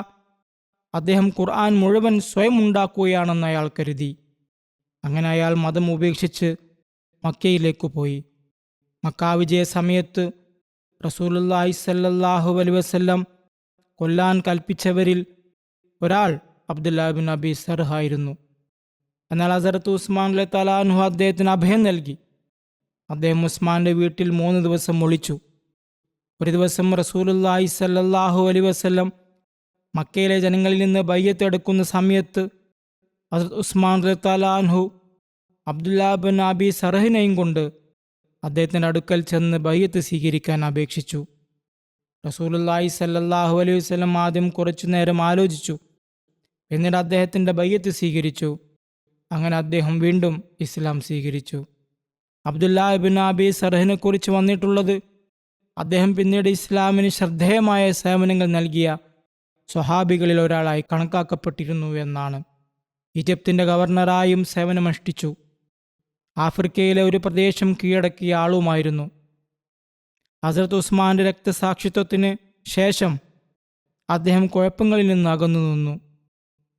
അദ്ദേഹം ഖുർആൻ മുഴുവൻ സ്വയം ഉണ്ടാക്കുകയാണെന്ന് അയാൾ കരുതി. അങ്ങനെ അയാൾ മതം ഉപേക്ഷിച്ച് മക്കയിലേക്ക് പോയി. മക്ക വിജയ സമയത്ത് റസൂലുള്ളാഹി സ്വല്ലല്ലാഹു അലൈഹി വസല്ലം കൊല്ലാൻ കൽപ്പിച്ചവരിൽ ഒരാൾ അബ്ദുല്ലാഹ് ബിൻ അബി സർഹ ആയിരുന്നു. എന്നാൽ ഹസരത്ത് ഉസ്മാൻ റളിയല്ലാഹു അൻഹു അദ്ദേഹത്തിന് അഭയം നൽകി. അദ്ദേഹം ഉസ്മാന്റെ വീട്ടിൽ 3 ദിവസം ഒളിച്ചു. ഒരു ദിവസം റസൂലുള്ളാഹി സ്വല്ലല്ലാഹു അലൈഹി വസല്ലം മക്കയിലെ ജനങ്ങളിൽ നിന്ന് ബയ്യത്ത് എടുക്കുന്ന സമയത്ത് ഹസരത്ത് ഉസ്മാൻ റളിയല്ലാഹു അൻഹു അബ്ദുല്ലാഹ് ബിൻ അബി സർഹിനെയും കൊണ്ട് അദ്ദേഹത്തിൻ്റെ അടുക്കൽ ചെന്ന് ബയ്യത്ത് സ്വീകരിക്കാൻ അപേക്ഷിച്ചു. റസൂലുള്ളാഹി സ്വല്ലല്ലാഹു അലൈഹി വസല്ലം ആദ്യം കുറച്ചു നേരം ആലോചിച്ചു. എന്നിട്ട് അദ്ദേഹത്തിൻ്റെ ബയ്യത്ത് സ്വീകരിച്ചു. അങ്ങനെ അദ്ദേഹം വീണ്ടും ഇസ്ലാം സ്വീകരിച്ചു. അബ്ദുല്ലാഹ് ബിൻ അബി സർഹിനെ കുറിച്ച് വന്നിട്ടുള്ളത്, അദ്ദേഹം പിന്നീട് ഇസ്ലാമിന് ശ്രദ്ധേയമായ സേവനങ്ങൾ നൽകിയ സ്വഹാബികളിൽ ഒരാളായി കണക്കാക്കപ്പെട്ടിരുന്നു എന്നാണ്. ഈജിപ്തിൻ്റെ ഗവർണറായും സേവനമനുഷ്ഠിച്ചു. ആഫ്രിക്കയിലെ ഒരു പ്രദേശം കീഴടക്കിയ ആളുമായിരുന്നു. ഹസ്രത്ത് ഉസ്മാന്റെ രക്തസാക്ഷിത്വത്തിന് ശേഷം അദ്ദേഹം കുഴപ്പങ്ങളിൽ നിന്ന് അകന്നു നിന്നു.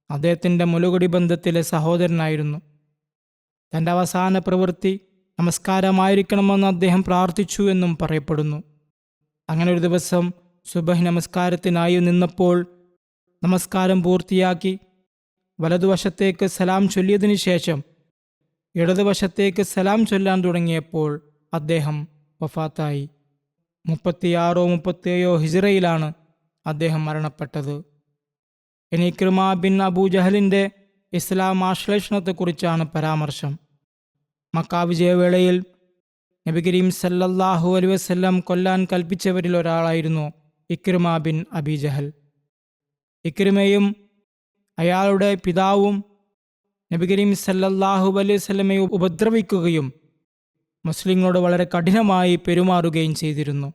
അദ്ദേഹത്തിൻ്റെ മുലുകുടി ബന്ധത്തിലെ സഹോദരനായിരുന്നു. തൻ്റെ അവസാന പ്രവൃത്തി നമസ്കാരമായിരിക്കണമെന്ന് അദ്ദേഹം പ്രാർത്ഥിച്ചു എന്നും പറയപ്പെടുന്നു. അങ്ങനെ ഒരു ദിവസം സുബഹ് നമസ്കാരത്തിനായി നിന്നപ്പോൾ നമസ്കാരം പൂർത്തിയാക്കി വലതുവശത്തേക്ക് സലാം ചൊല്ലിയതിനു ശേഷം ഇടതുവശത്തേക്ക് സലാം ചൊല്ലാൻ തുടങ്ങിയപ്പോൾ അദ്ദേഹം വഫാത്തായി. 36-37 ഹിജ്റയിലാണ് അദ്ദേഹം മരണപ്പെട്ടത്. ഇനി ഇക്രിമ ബിൻ അബൂ ജഹലിൻ്റെ ഇസ്ലാം ആശ്ലേഷണത്തെക്കുറിച്ചാണ് പരാമർശം. മക്ക വിജയവേളയിൽ നബി കരീം സല്ലല്ലാഹു അലൈഹി വസല്ലം കൊല്ലാൻ കൽപ്പിച്ചവരിൽ ഒരാളായിരുന്നു ഇക്രിമ ബിൻ അബി ജഹൽ. ഇക്രിമയും അയാളുടെ പിതാവും നബി കരീം സല്ലല്ലാഹു അലൈഹി വസല്ലമയെ ഉപദ്രവിക്കുകയും മുസ്ലിങ്ങളോട് വളരെ കഠിനമായി പെരുമാറുകയും ചെയ്തിരുന്നു.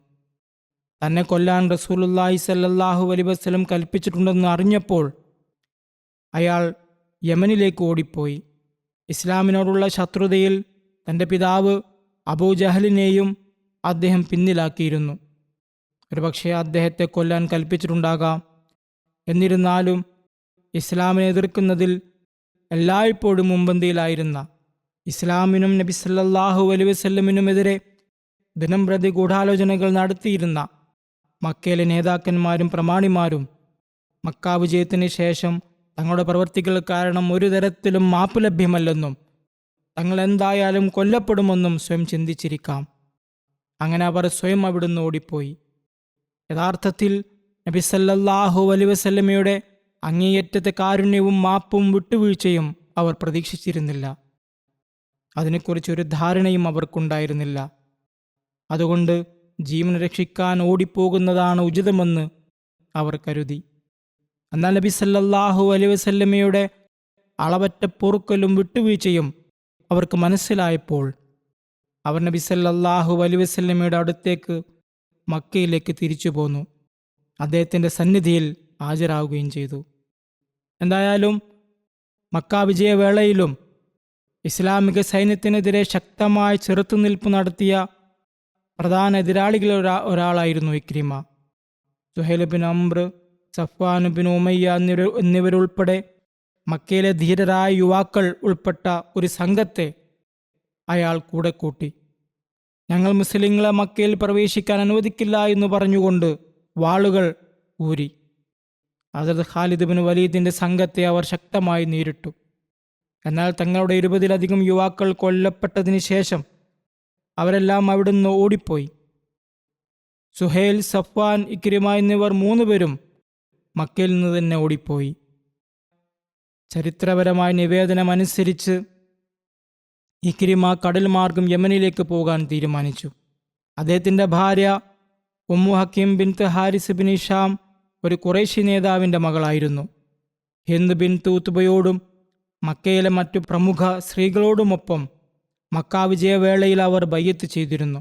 തന്നെ കൊല്ലാൻ റസൂലുള്ളാഹി സല്ലല്ലാഹു അലൈഹി വസല്ലം കൽപ്പിച്ചിട്ടുണ്ടെന്ന് അറിഞ്ഞപ്പോൾ അയാൾ യമനിലേക്ക് ഓടിപ്പോയി. ഇസ്ലാമിനോടുള്ള ശത്രുതയിൽ തൻ്റെ പിതാവ് അബൂജഹലിനെയും അദ്ദേഹം പിന്നിലാക്കിയിരുന്നു. ഒരുപക്ഷെ അദ്ദേഹത്തെ കൊല്ലാൻ കൽപ്പിച്ചിട്ടുണ്ടാകാം. എന്നിരുന്നാലും ഇസ്ലാമിനെ എതിർക്കുന്നതിൽ എല്ലായ്പ്പോഴും മുൻപന്തിയിലായിരുന്ന ഇസ്ലാമിനും നബി സല്ലല്ലാഹു അലൈഹി വസല്ലമിനുമെതിരെ ദിനംപ്രതി ഗൂഢാലോചനകൾ നടത്തിയിരുന്ന മക്കയിലെ നേതാക്കന്മാരും പ്രമാണിമാരും മക്ക വിജയത്തിന് ശേഷം തങ്ങളുടെ പ്രവൃത്തികൾ കാരണം ഒരു തരത്തിലും മാപ്പ് ലഭ്യമല്ലെന്നും തങ്ങൾ എന്തായാലും കൊല്ലപ്പെടുമെന്നും സ്വയം ചിന്തിച്ചിരിക്കാം. അങ്ങനെ അവർ സ്വയം അവിടുന്ന് ഓടിപ്പോയി. യഥാർത്ഥത്തിൽ നബി സല്ലല്ലാഹു അലൈഹി വസല്ലമയുടെ അങ്ങേയറ്റത്തെ കാരുണ്യവും മാപ്പും വിട്ടുവീഴ്ചയും അവർ പ്രതീക്ഷിച്ചിരുന്നില്ല. അതിനെക്കുറിച്ച് ഒരു ധാരണയും അവർക്കുണ്ടായിരുന്നില്ല. അതുകൊണ്ട് ജീവൻ രക്ഷിക്കാൻ ഓടിപ്പോകുന്നതാണ് ഉചിതമെന്ന് അവർ കരുതി. എന്നാൽ നബി സല്ലല്ലാഹു അലൈഹി വസല്ലമയുടെ അളവറ്റ പൊറുക്കലും വിട്ടുവീഴ്ചയും അവർക്ക് മനസ്സിലായപ്പോൾ അവർ നബി സല്ലല്ലാഹു അലൈഹി വസല്ലമയുടെ അടുത്തേക്ക് മക്കയിലേക്ക് തിരിച്ചു പോന്നു. അദ്ദേഹത്തിൻ്റെ സന്നിധിയിൽ ഹാജരാകുകയും ചെയ്തു. എന്തായാലും മക്ക വിജയവേളയിലും ഇസ്ലാമിക സൈന്യത്തിനെതിരെ ശക്തമായ ചെറുത്തുനിൽപ്പ് നടത്തിയ പ്രധാന എതിരാളികളിൽ ഒരാളായിരുന്നു Ikrima. Suhail bin Amr, Safwan bin Umayya എന്നിവരുൾപ്പെടെ മക്കയിലെ ധീരരായ യുവാക്കൾ ഉൾപ്പെട്ട ഒരു സംഘത്തെ അയാൾ കൂടെ കൂട്ടി. ഞങ്ങൾ മുസ്ലിങ്ങളെ മക്കയിൽ പ്രവേശിക്കാൻ അനുവദിക്കില്ല എന്ന് പറഞ്ഞുകൊണ്ട് വാളുകൾ ഊരി. ഹസ്രത്ത് ഖാലിദ് ബിൻ വലീദിൻ്റെ സംഘത്തെ അവർ ശക്തമായി നേരിട്ടു. എന്നാൽ തങ്ങളുടെ 20-ലധികം യുവാക്കൾ കൊല്ലപ്പെട്ടതിന് ശേഷം അവരെല്ലാം അവിടുന്ന് ഓടിപ്പോയി. സുഹൈൽ, സഫ്വാൻ, ഇക്രിമ എന്നിവർ 3 പേരും മക്കയിൽ നിന്ന് തന്നെ ഓടിപ്പോയി. ചരിത്രപരമായ നിവേദനമനുസരിച്ച് ഇക്രിമ കടൽ മാർഗം യമനിലേക്ക് പോകാൻ തീരുമാനിച്ചു. അദ്ദേഹത്തിൻ്റെ ഭാര്യ Umm Hakim bint Harith bin Hisham ഒരു ഖുറൈശി നേതാവിൻ്റെ മകളായിരുന്നു. ഹിന്ദ് ബിൻത്ത് ഉത്ബയോടും മക്കയിലെ മറ്റു പ്രമുഖ സ്ത്രീകളോടുമൊപ്പം മക്ക വിജയവേളയിൽ അവർ ബയ്യത്ത് ചെയ്തിരുന്നു.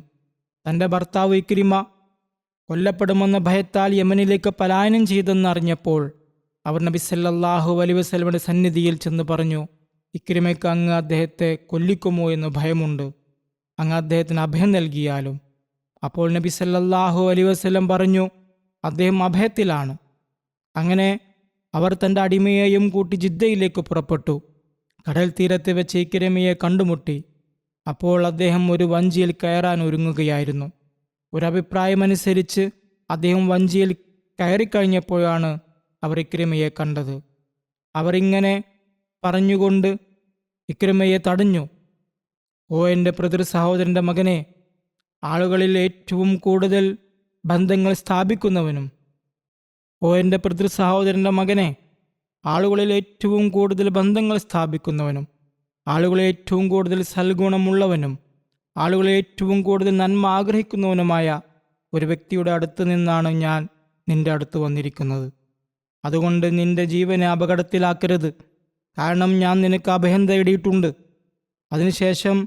തൻ്റെ ഭർത്താവ് ഇക്രിമ കൊല്ലപ്പെടുമെന്ന ഭയത്താൽ യമനിലേക്ക് പലായനം ചെയ്തെന്നറിഞ്ഞപ്പോൾ അവർ നബി സല്ലല്ലാഹു അലൈഹി വസല്ലമയുടെ സന്നിധിയിൽ ചെന്ന് പറഞ്ഞു, ഇക്രിമയ്ക്ക് അങ്ങ് അദ്ദേഹത്തെ കൊല്ലിക്കുമോ എന്ന് ഭയമുണ്ട്, അങ്ങ് അദ്ദേഹത്തിന് അഭയം നൽകിയാലും. അപ്പോൾ നബി സല്ലല്ലാഹു അലൈഹി വസല്ലം പറഞ്ഞു, അദ്ദേഹം അഭയത്തിലാണ്. അങ്ങനെ അവർ തൻ്റെ അടിമയെയും കൂട്ടി ജിദ്ദയിലേക്ക് പുറപ്പെട്ടു. കടൽ തീരത്ത് വെച്ച് ഇക്രിമയെ കണ്ടുമുട്ടി. അപ്പോൾ അദ്ദേഹം ഒരു വഞ്ചിയിൽ കയറാൻ ഒരുങ്ങുകയായിരുന്നു. ഒരഭിപ്രായമനുസരിച്ച് അദ്ദേഹം വഞ്ചിയിൽ കയറിക്കഴിഞ്ഞപ്പോഴാണ് അവർ ഇക്രിമയെ കണ്ടത്. അവർ ഇങ്ങനെ പറഞ്ഞുകൊണ്ട് ഇക്രിമയെ തടഞ്ഞു. ഓ എൻ്റെ പിതൃ സഹോദരൻ്റെ മകനെ, ആളുകളിൽ ഏറ്റവും കൂടുതൽ ബന്ധങ്ങൾ സ്ഥാപിക്കുന്നവനും, ഓ എൻ്റെ പിതൃ സഹോദരൻ്റെ മകനെ, ആളുകളിൽ ഏറ്റവും കൂടുതൽ ബന്ധങ്ങൾ സ്ഥാപിക്കുന്നവനും, ആളുകളെ ഏറ്റവും കൂടുതൽ സൽഗുണമുള്ളവനും, ആളുകളെ ഏറ്റവും കൂടുതൽ നന്മ ആഗ്രഹിക്കുന്നവനുമായ ഒരു വ്യക്തിയുടെ അടുത്ത് നിന്നാണ് ഞാൻ നിന്റെ അടുത്ത് വന്നിരിക്കുന്നത്. അതുകൊണ്ട് നിന്റെ ജീവനെ അപകടത്തിലാക്കരുത്, കാരണം ഞാൻ നിനക്ക് അഭയം തേടിയിട്ടുണ്ട്. അതിനുശേഷം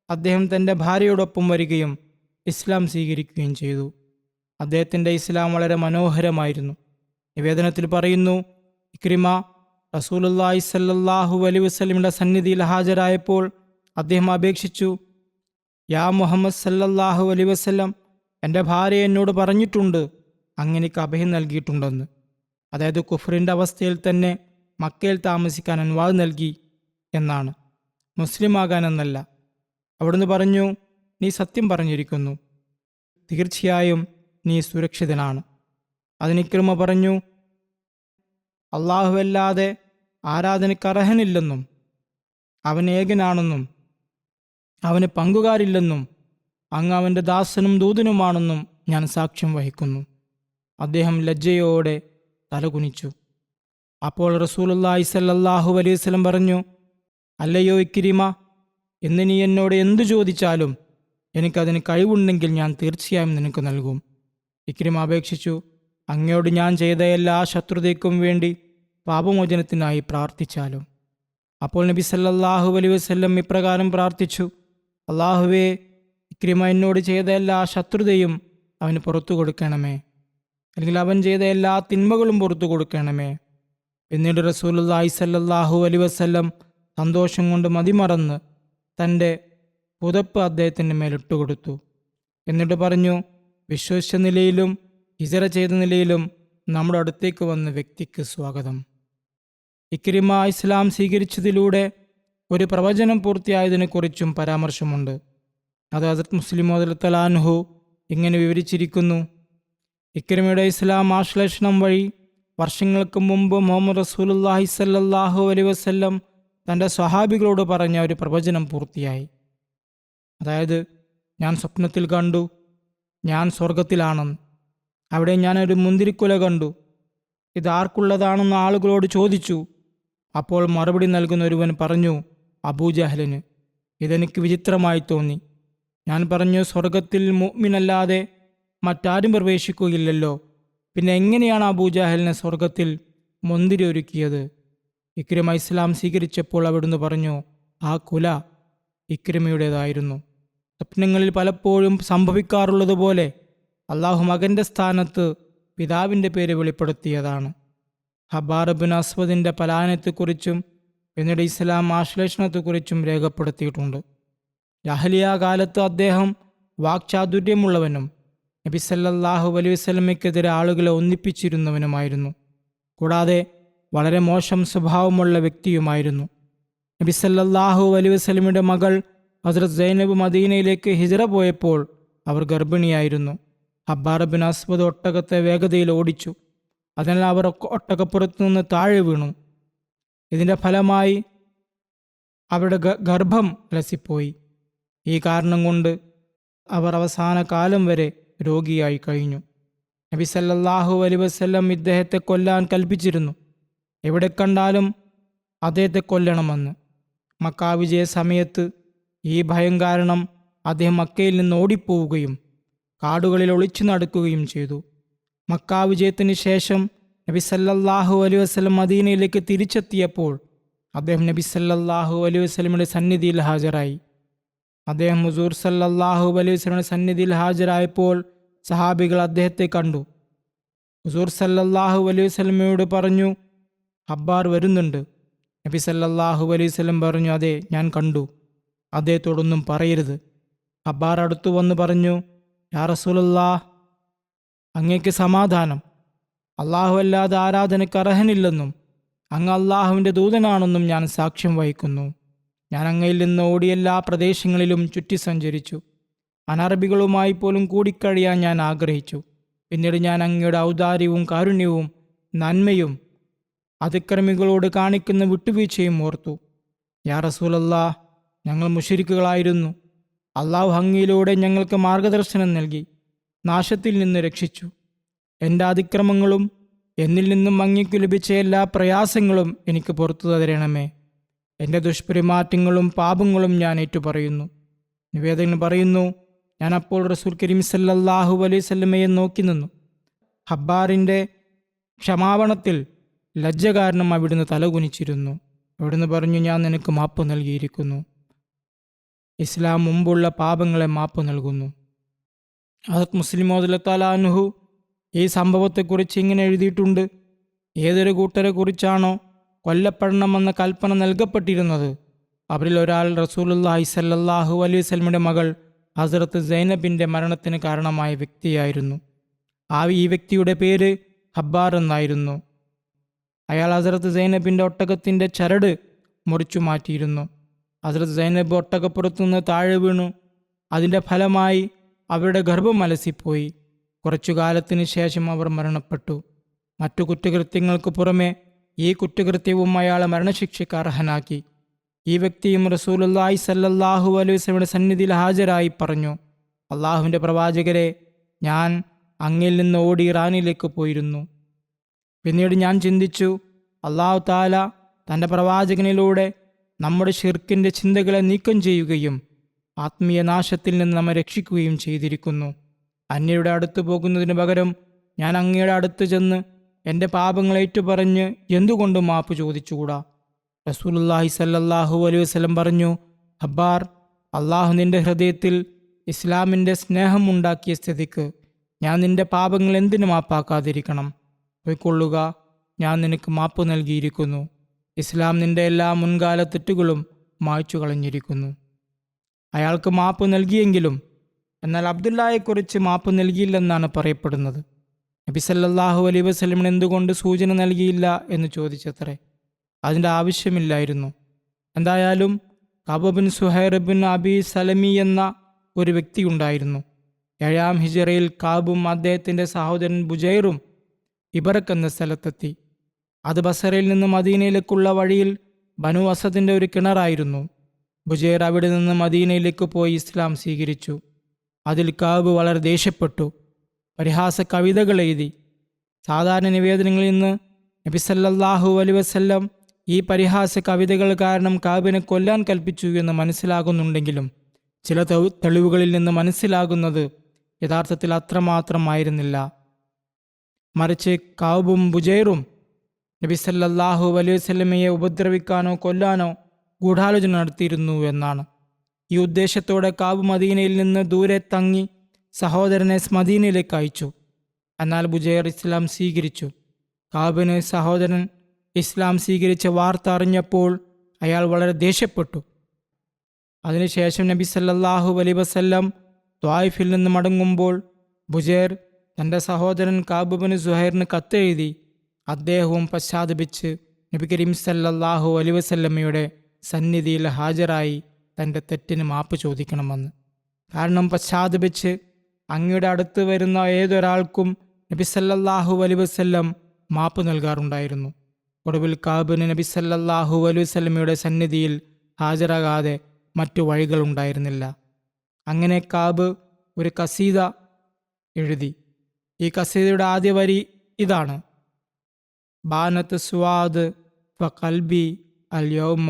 അദ്ദേഹം തൻ്റെ ഭാര്യയോടൊപ്പം വരികയും ഇസ്ലാം സ്വീകരിക്കുകയും ചെയ്തു. അദ്ദേഹത്തിൻ്റെ ഇസ്ലാം വളരെ മനോഹരമായിരുന്നു. നിവേദനത്തിൽ പറയുന്നു, ഇക്രിമ റസൂലുള്ളാഹി സ്വല്ലല്ലാഹു അലൈഹി വസല്ലമയുടെ സന്നിധിയിൽ ഹാജരായപ്പോൾ അദ്ദേഹം അപേക്ഷിച്ചു, യാ മുഹമ്മദ് സല്ലല്ലാഹു അലൈഹി വസല്ലം, എൻ്റെ ഭാര്യ എന്നോട് പറഞ്ഞിട്ടുണ്ട് അങ്ങനെക്ക് അഭയം നൽകിയിട്ടുണ്ടെന്ന്. അതായത് കുഫറിൻ്റെ അവസ്ഥയിൽ തന്നെ മക്കയിൽ താമസിക്കാൻ അനുവാദം നൽകി എന്നാണ്, മുസ്ലിമാകാനെന്നല്ല. അവിടുന്ന് പറഞ്ഞു, നീ സത്യം പറഞ്ഞിരിക്കുന്നു, തീർച്ചയായും നീ സുരക്ഷിതനാണ്. അതിന് ഇക്രിമ പറഞ്ഞു, അല്ലാഹുവല്ലാതെ ആരാധനയ്ക്ക് അർഹനില്ലെന്നും അവൻ ഏകനാണെന്നും അവന് പങ്കുകാരില്ലെന്നും അങ്ങ് അവൻ്റെ ദാസനും ദൂതനുമാണെന്നും ഞാൻ സാക്ഷ്യം വഹിക്കുന്നു. അദ്ദേഹം ലജ്ജയോടെ തലകുനിച്ചു. അപ്പോൾ റസൂലുള്ളാഹി സ്വല്ലല്ലാഹു അലൈഹി വസല്ലം പറഞ്ഞു, അല്ലയോ ഇക്രിമ, ഇന്ന് നീ എന്നോട് എന്തു ചോദിച്ചാലും എനിക്കതിന് കഴിവുണ്ടെങ്കിൽ ഞാൻ തീർച്ചയായും നിനക്ക് നൽകും. ഇക്രിമ അപേക്ഷിച്ചു, അങ്ങയോട് ഞാൻ ചെയ്ത എല്ലാ ശത്രുതയ്ക്കും വേണ്ടി പാപമോചനത്തിനായി പ്രാർത്ഥിച്ചാലും. അപ്പോൾ നബി സല്ലല്ലാഹു അലൈഹി വസല്ലം ഇപ്രകാരം പ്രാർത്ഥിച്ചു, അല്ലാഹുവേ, ഇക്രിമ എന്നോട് ചെയ്ത എല്ലാ ശത്രുതയും അവന് പുറത്തു കൊടുക്കണമേ, അല്ലെങ്കിൽ അവൻ ചെയ്ത എല്ലാ തിന്മകളും പുറത്തു കൊടുക്കണമേ. പിന്നീട് റസൂലുള്ളാഹി സ്വല്ലല്ലാഹു അലൈഹി വസല്ലം സന്തോഷം കൊണ്ട് മതിമറന്ന് തൻ്റെ പുതപ്പ് അദ്ദേഹത്തിൻ്റെ മേലിട്ടുകൊടുത്തു. എന്നിട്ട് പറഞ്ഞു, വിശ്വസിച്ച നിലയിലും ഹിജറ ചെയ്ത നിലയിലും നമ്മുടെ അടുത്തേക്ക് വന്ന വ്യക്തിക്ക് സ്വാഗതം. ഇക്രിമ ഇസ്ലാം സ്വീകരിച്ചതിലൂടെ ഒരു പ്രവചനം പൂർത്തിയായതിനെക്കുറിച്ചും പരാമർശമുണ്ട്. അത് ഹസ്രത്ത് മുസ്ലിം റളിയല്ലാഹു അൻഹു ഇങ്ങനെ വിവരിച്ചിരിക്കുന്നു, ഇക്രിമയുടെ ഇസ്ലാം ആശ്ലേഷണം വഴി വർഷങ്ങൾക്ക് മുമ്പ് മുഹമ്മദ് റസൂലുള്ളാഹി സ്വല്ലല്ലാഹു അലൈഹി വസല്ലം തൻ്റെ സ്വഹാബികളോട് പറഞ്ഞ ഒരു പ്രവചനം പൂർത്തിയായി. അതായത്, ഞാൻ സ്വപ്നത്തിൽ കണ്ടു ഞാൻ സ്വർഗത്തിലാണെന്ന്. അവിടെ ഞാനൊരു മുന്തിരിക്കുല കണ്ടു. ഇത് ആർക്കുള്ളതാണെന്ന് ആളുകളോട് ചോദിച്ചു. അപ്പോൾ മറുപടി നൽകുന്ന ഒരുവൻ പറഞ്ഞു, അബൂജഹലിന്. ഇതെനിക്ക് വിചിത്രമായി തോന്നി. ഞാൻ പറഞ്ഞു, സ്വർഗത്തിൽ മുഅ്മിനല്ലാതെ മറ്റാരും പ്രവേശിക്കുകയില്ലല്ലോ, പിന്നെ എങ്ങനെയാണ് അബൂജഹലിനെ സ്വർഗത്തിൽ മുന്തിരി ഒരുക്കിയത്? ഇക്രിമ ഇസ്ലാം സ്വീകരിച്ചപ്പോൾ അവിടുന്ന് പറഞ്ഞു, ആ കുല ഇക്രിമയുടേതായിരുന്നു. സ്വപ്നങ്ങളിൽ പലപ്പോഴും സംഭവിക്കാറുള്ളതുപോലെ അള്ളാഹു മകൻ്റെ സ്ഥാനത്ത് പിതാവിൻ്റെ പേര് വെളിപ്പെടുത്തിയതാണ്. ഹബ്ബാർ ബിൻ അസ്വദിൻ്റെ പലായനത്തെക്കുറിച്ചും പിന്നീട് ഇസ്ലാം ആശ്ലേഷണത്തെക്കുറിച്ചും രേഖപ്പെടുത്തിയിട്ടുണ്ട്. ജാഹിലിയ കാലത്ത് അദ്ദേഹം വാക്ചാതുര്യമുള്ളവനും നബി സല്ലല്ലാഹു അലൈഹി വസല്ലമയ്ക്കെതിരെ ആളുകളെ ഒന്നിപ്പിച്ചിരുന്നവനുമായിരുന്നു. കൂടാതെ വളരെ മോശം സ്വഭാവമുള്ള വ്യക്തിയുമായിരുന്നു. നബി സല്ലല്ലാഹു അലൈഹി വസല്ലമയുടെ മകൾ ഹസ്രത്ത് സൈനബ് മദീനയിലേക്ക് ഹിജറ പോയപ്പോൾ അവർ ഗർഭിണിയായിരുന്നു. ഹബ്ബാർ ബിൻ അസ്വദ് ഒട്ടകത്തെ വേഗതയിൽ ഓടിച്ചു. അതിനാൽ അവർ ഒട്ടകപ്പുറത്തു നിന്ന് താഴെ വീണു. ഇതിൻ്റെ ഫലമായി അവരുടെ ഗർഭം അലസിപ്പോയി. ഈ കാരണം കൊണ്ട് അവർ അവസാന കാലം വരെ രോഗിയായി കഴിഞ്ഞു. നബി സല്ലല്ലാഹു അലൈഹി വസല്ലം ഇദ്ദേഹത്തെ കൊല്ലാൻ കൽപ്പിച്ചിരുന്നു. എവിടെ കണ്ടാലും അദ്ദേഹത്തെ കൊല്ലണമെന്ന്. മക്ക വിജയ സമയത്ത് ഈ ഭയം കാരണം അദ്ദേഹം മക്കയിൽ നിന്ന് ഓടിപ്പോവുകയും കാടുകളിൽ ഒളിച്ചു നടക്കുകയും ചെയ്തു. മക്കാ വിജയത്തിന് ശേഷം നബി സല്ലല്ലാഹു അലൈഹി വസല്ലം മദീനയിലേക്ക് തിരിച്ചെത്തിയപ്പോൾ അദ്ദേഹം നബി സല്ലല്ലാഹു അലൈഹി വസല്ലമയുടെ സന്നിധിയിൽ ഹാജരായി. അദ്ദേഹം ഹുസൂർ സല്ലല്ലാഹു അലൈഹി വസല്ലമയുടെ സന്നിധിയിൽ ഹാജരായപ്പോൾ സഹാബികൾ അദ്ദേഹത്തെ കണ്ടു. ഹുസൂർ സല്ലല്ലാഹു അലൈഹി വസല്ലമയോട് പറഞ്ഞു, ഹബ്ബാർ വരുന്നുണ്ട്. നബി സല്ലല്ലാഹു അലൈഹി വസല്ലം പറഞ്ഞു, അതെ, ഞാൻ കണ്ടു. അദ്ദേഹത്തോടൊന്നും പറയരുത്. ഹബ്ബാർ അടുത്തു വന്ന് പറഞ്ഞു, യാ റസൂലല്ലാഹ്, അങ്ങേക്ക് സമാധാനം. അള്ളാഹു അല്ലാതെ ആരാധനയ്ക്ക് അർഹനില്ലെന്നും അങ്ങ് അള്ളാഹുവിൻ്റെ ദൂതനാണെന്നും ഞാൻ സാക്ഷ്യം വഹിക്കുന്നു. ഞാൻ അങ്ങയിൽ നിന്ന് ഓടിയ എല്ലാ പ്രദേശങ്ങളിലും ചുറ്റി സഞ്ചരിച്ചു. അനറബികളുമായി പോലും കൂടിക്കഴിയാൻ ഞാൻ ആഗ്രഹിച്ചു. പിന്നീട് ഞാൻ അങ്ങയുടെ ഔദാര്യവും കാരുണ്യവും നന്മയും അതിക്രമികളോട് കാണിക്കുന്ന വിട്ടുവീഴ്ചയും ഓർത്തു. യാ റസൂലല്ലാഹ്, ഞങ്ങൾ മുശ്രിക്കുകളായിരുന്നു. അള്ളാഹു അങ്ങയിലൂടെ ഞങ്ങൾക്ക് മാർഗദർശനം നൽകി നാശത്തിൽ നിന്ന് രക്ഷിച്ചു. എൻ്റെ അതിക്രമങ്ങളും എന്നിൽ നിന്നും അങ്ങയ്ക്കു ലഭിച്ച എല്ലാ പ്രയാസങ്ങളും എനിക്ക് പുറത്തു തരണമേ. എൻ്റെ ദുഷ്പെരുമാറ്റങ്ങളും പാപങ്ങളും ഞാൻ ഏറ്റുപറയുന്നു. നിവേദകൻ പറയുന്നു, ഞാൻ അപ്പോൾ റസൂൽ കരീം സല്ലല്ലാഹു അലൈഹി വസല്ലമയെ നോക്കി നിന്നു. ഹബ്ബാറിൻ്റെ ക്ഷമാപണത്തിൽ ലജ്ജ കാരണം അവിടുന്ന് തലകുനിച്ചിരുന്നു. അവിടുന്ന് പറഞ്ഞു, ഞാൻ നിനക്ക് മാപ്പ് നൽകിയിരിക്കുന്നു. ഇസ്ലാം മുമ്പുള്ള പാപങ്ങളെ മാപ്പ് നൽകുന്നു. ഹദരത്ത് മുസ്ലിം റളിയല്ലാഹു അൻഹു ഈ സംഭവത്തെക്കുറിച്ച് ഇങ്ങനെ എഴുതിയിട്ടുണ്ട്: ഏതൊരു കൂട്ടരെ കുറിച്ചാണോ കൊല്ലപ്പെടണമെന്ന കൽപ്പന നൽകപ്പെട്ടിരുന്നത്, അവരിൽ ഒരാൾ റസൂലുള്ളാഹി സ്വല്ലല്ലാഹു അലൈഹി വസല്ലമയുടെ മകൾ ഹസ്രത്ത് സൈനബിൻ്റെ മരണത്തിന് കാരണമായ വ്യക്തിയായിരുന്നു. ഈ വ്യക്തിയുടെ പേര് ഹബ്ബാർ എന്നായിരുന്നു. അയാൾ ഹസ്രത്ത് സൈനബിൻ്റെ ഒട്ടകത്തിൻ്റെ ചരട് മുറിച്ചു മാറ്റിയിരുന്നു. ഹസ്രത്ത് സൈനബ് ഒട്ടകപ്പുറത്തുനിന്ന് താഴെ വീണു. അതിൻ്റെ ഫലമായി അവരുടെ ഗർഭം അലസിപ്പോയി. കുറച്ചു കാലത്തിന് ശേഷം അവർ മരണപ്പെട്ടു. മറ്റു കുറ്റകൃത്യങ്ങൾക്ക് പുറമെ ഈ കുറ്റകൃത്യവും അയാളെ മരണശിക്ഷയ്ക്ക് അർഹനാക്കി. ഈ വ്യക്തിയും റസൂലുള്ളാഹി സ്വല്ലല്ലാഹു അലൈഹി വസല്ലമയുടെ സന്നിധിയിൽ ഹാജരായി പറഞ്ഞു, അള്ളാഹുവിൻ്റെ പ്രവാചകരെ, ഞാൻ അങ്ങയിൽ നിന്ന് ഓടി ഇറാനിലേക്ക് പോയിരുന്നു. പിന്നീട് ഞാൻ ചിന്തിച്ചു, അള്ളാഹു തആല തൻ്റെ പ്രവാചകനിലൂടെ നമ്മുടെ ഷിർക്കിൻ്റെ ചിന്തകളെ നീക്കം ചെയ്യുകയും ആത്മീയ നാശത്തിൽ നിന്ന് നമ്മെ രക്ഷിക്കുകയും ചെയ്തിരിക്കുന്നു. അന്യരുടെ അടുത്ത് പോകുന്നതിന് പകരം ഞാൻ അങ്ങയുടെ അടുത്ത് ചെന്ന് എൻ്റെ പാപങ്ങൾ ഏറ്റുപറഞ്ഞ് എന്തുകൊണ്ട് മാപ്പ് ചോദിച്ചുകൂടാ? റസൂലുള്ളാഹി സ്വല്ലല്ലാഹു അലൈഹി വസല്ലം പറഞ്ഞു, ഹബ്ബാർ, അള്ളാഹു നിൻ്റെ ഹൃദയത്തിൽ ഇസ്ലാമിൻ്റെ സ്നേഹം ഉണ്ടാക്കിയ സ്ഥിതിക്ക് ഞാൻ നിൻ്റെ പാപങ്ങൾ എന്തിനു മാപ്പാക്കാതിരിക്കണം? പോയിക്കൊള്ളുക, ഞാൻ നിനക്ക് മാപ്പ് നൽകിയിരിക്കുന്നു. ഇസ്ലാം നിൻ്റെ എല്ലാ മുൻകാല തെറ്റുകളും മായ്ച്ചു കളഞ്ഞിരിക്കുന്നു. അയാൾക്ക് മാപ്പ് നൽകിയെങ്കിലും എന്നാൽ അബ്ദുല്ലായെക്കുറിച്ച് മാപ്പ് നൽകിയില്ലെന്നാണ് പറയപ്പെടുന്നത്. നബി സല്ലല്ലാഹു അലൈഹി വസല്ലം എന്തുകൊണ്ട് സൂചന നൽകിയില്ല എന്ന് ചോദിച്ചത്രേ. അതിൻ്റെ ആവശ്യമില്ലായിരുന്നു. എന്തായാലും Ka'b bin Zuhair bin Abi Sulma എന്ന ഒരു വ്യക്തിയുണ്ടായിരുന്നു. 7-ാം ഹിജറയിൽ കഅബും അദ്ദേഹത്തിൻ്റെ സഹോദരൻ ബുജൈറും ഇബറക്ക് എന്ന സ്ഥലത്തെത്തി. അത് ബസറയിൽ നിന്ന് മദീനയിലേക്കുള്ള വഴിയിൽ ബനു അസദിൻ്റെ ഒരു കിണറായിരുന്നു. ബുജൈർ അവിടെ നിന്ന് മദീനയിലേക്ക് പോയി ഇസ്ലാം സ്വീകരിച്ചു. അതിൽ കഅബ് വളരെ ദേഷ്യപ്പെട്ടു. പരിഹാസ കവിതകൾ എഴുതി. സാധാരണ നിവേദനങ്ങളിൽ നിന്ന് നബി സല്ലല്ലാഹു അലൈഹി വസല്ലം ഈ പരിഹാസ കവിതകൾ കാരണം കഅബിനെ കൊല്ലാൻ കൽപ്പിച്ചു എന്ന് മനസ്സിലാകുന്നുണ്ടെങ്കിലും ചില തെളിവുകളിൽ നിന്ന് മനസ്സിലാകുന്നത് യഥാർത്ഥത്തിൽ അത്രമാത്രമായിരുന്നില്ല. മറിച്ച് കഅബും ബുജൈറും നബി സല്ലല്ലാഹു അലൈഹി വസല്ലമയെ ഉപദ്രവിക്കാനോ കൊല്ലാനോ ഗൂഢാലോചന നടത്തിയിരുന്നു എന്നാണ്. ഈ ഉദ്ദേശത്തോടെ കഅബ് മദീനയിൽ നിന്ന് ദൂരെ തങ്ങി സഹോദരനെ മദീനയിലേക്ക് അയച്ചു. എന്നാൽ ബുജൈർ ഇസ്ലാം സ്വീകരിച്ചു. കഅബിന് സഹോദരൻ ഇസ്ലാം സ്വീകരിച്ച വാർത്ത അറിഞ്ഞപ്പോൾ അയാൾ വളരെ ദേഷ്യപ്പെട്ടു. അതിനുശേഷം നബി സല്ലല്ലാഹു അലൈഹി വസല്ലം ത്വായിഫിൽ നിന്ന് മടങ്ങുമ്പോൾ ബുജൈർ തൻ്റെ സഹോദരൻ കഅബ് ബിൻ സുഹൈറിന് കത്തെഴുതി അദ്ദേഹവും പശ്ചാത്തപിച്ച് നബി കരീം സല്ലല്ലാഹു അലൈഹി വസല്ലമയുടെ സന്നിധിയിൽ ഹാജരായി തൻ്റെ തെറ്റിന് മാപ്പ് ചോദിക്കണമെന്ന്. കാരണം പശ്ചാത്തപിച്ച് അങ്ങയുടെ അടുത്ത് വരുന്ന ഏതൊരാൾക്കും നബി സല്ലല്ലാഹു അലൈഹി വസല്ലം മാപ്പ് നൽകാറുണ്ടായിരുന്നു. ഒടുവിൽ കഅബിന് നബി സല്ലല്ലാഹു അലൈഹി വസല്ലമയുടെ സന്നിധിയിൽ ഹാജരാകാതെ മറ്റു വഴികളുണ്ടായിരുന്നില്ല. അങ്ങനെ കഅബ് ഒരു ഖസീദ എഴുതി. ഈ ഖസീദയുടെ ആദ്യ വരി ഇതാണ്: ബാനത്ത് സ്വാദ് ഫഖൽബി അൽ യൗമ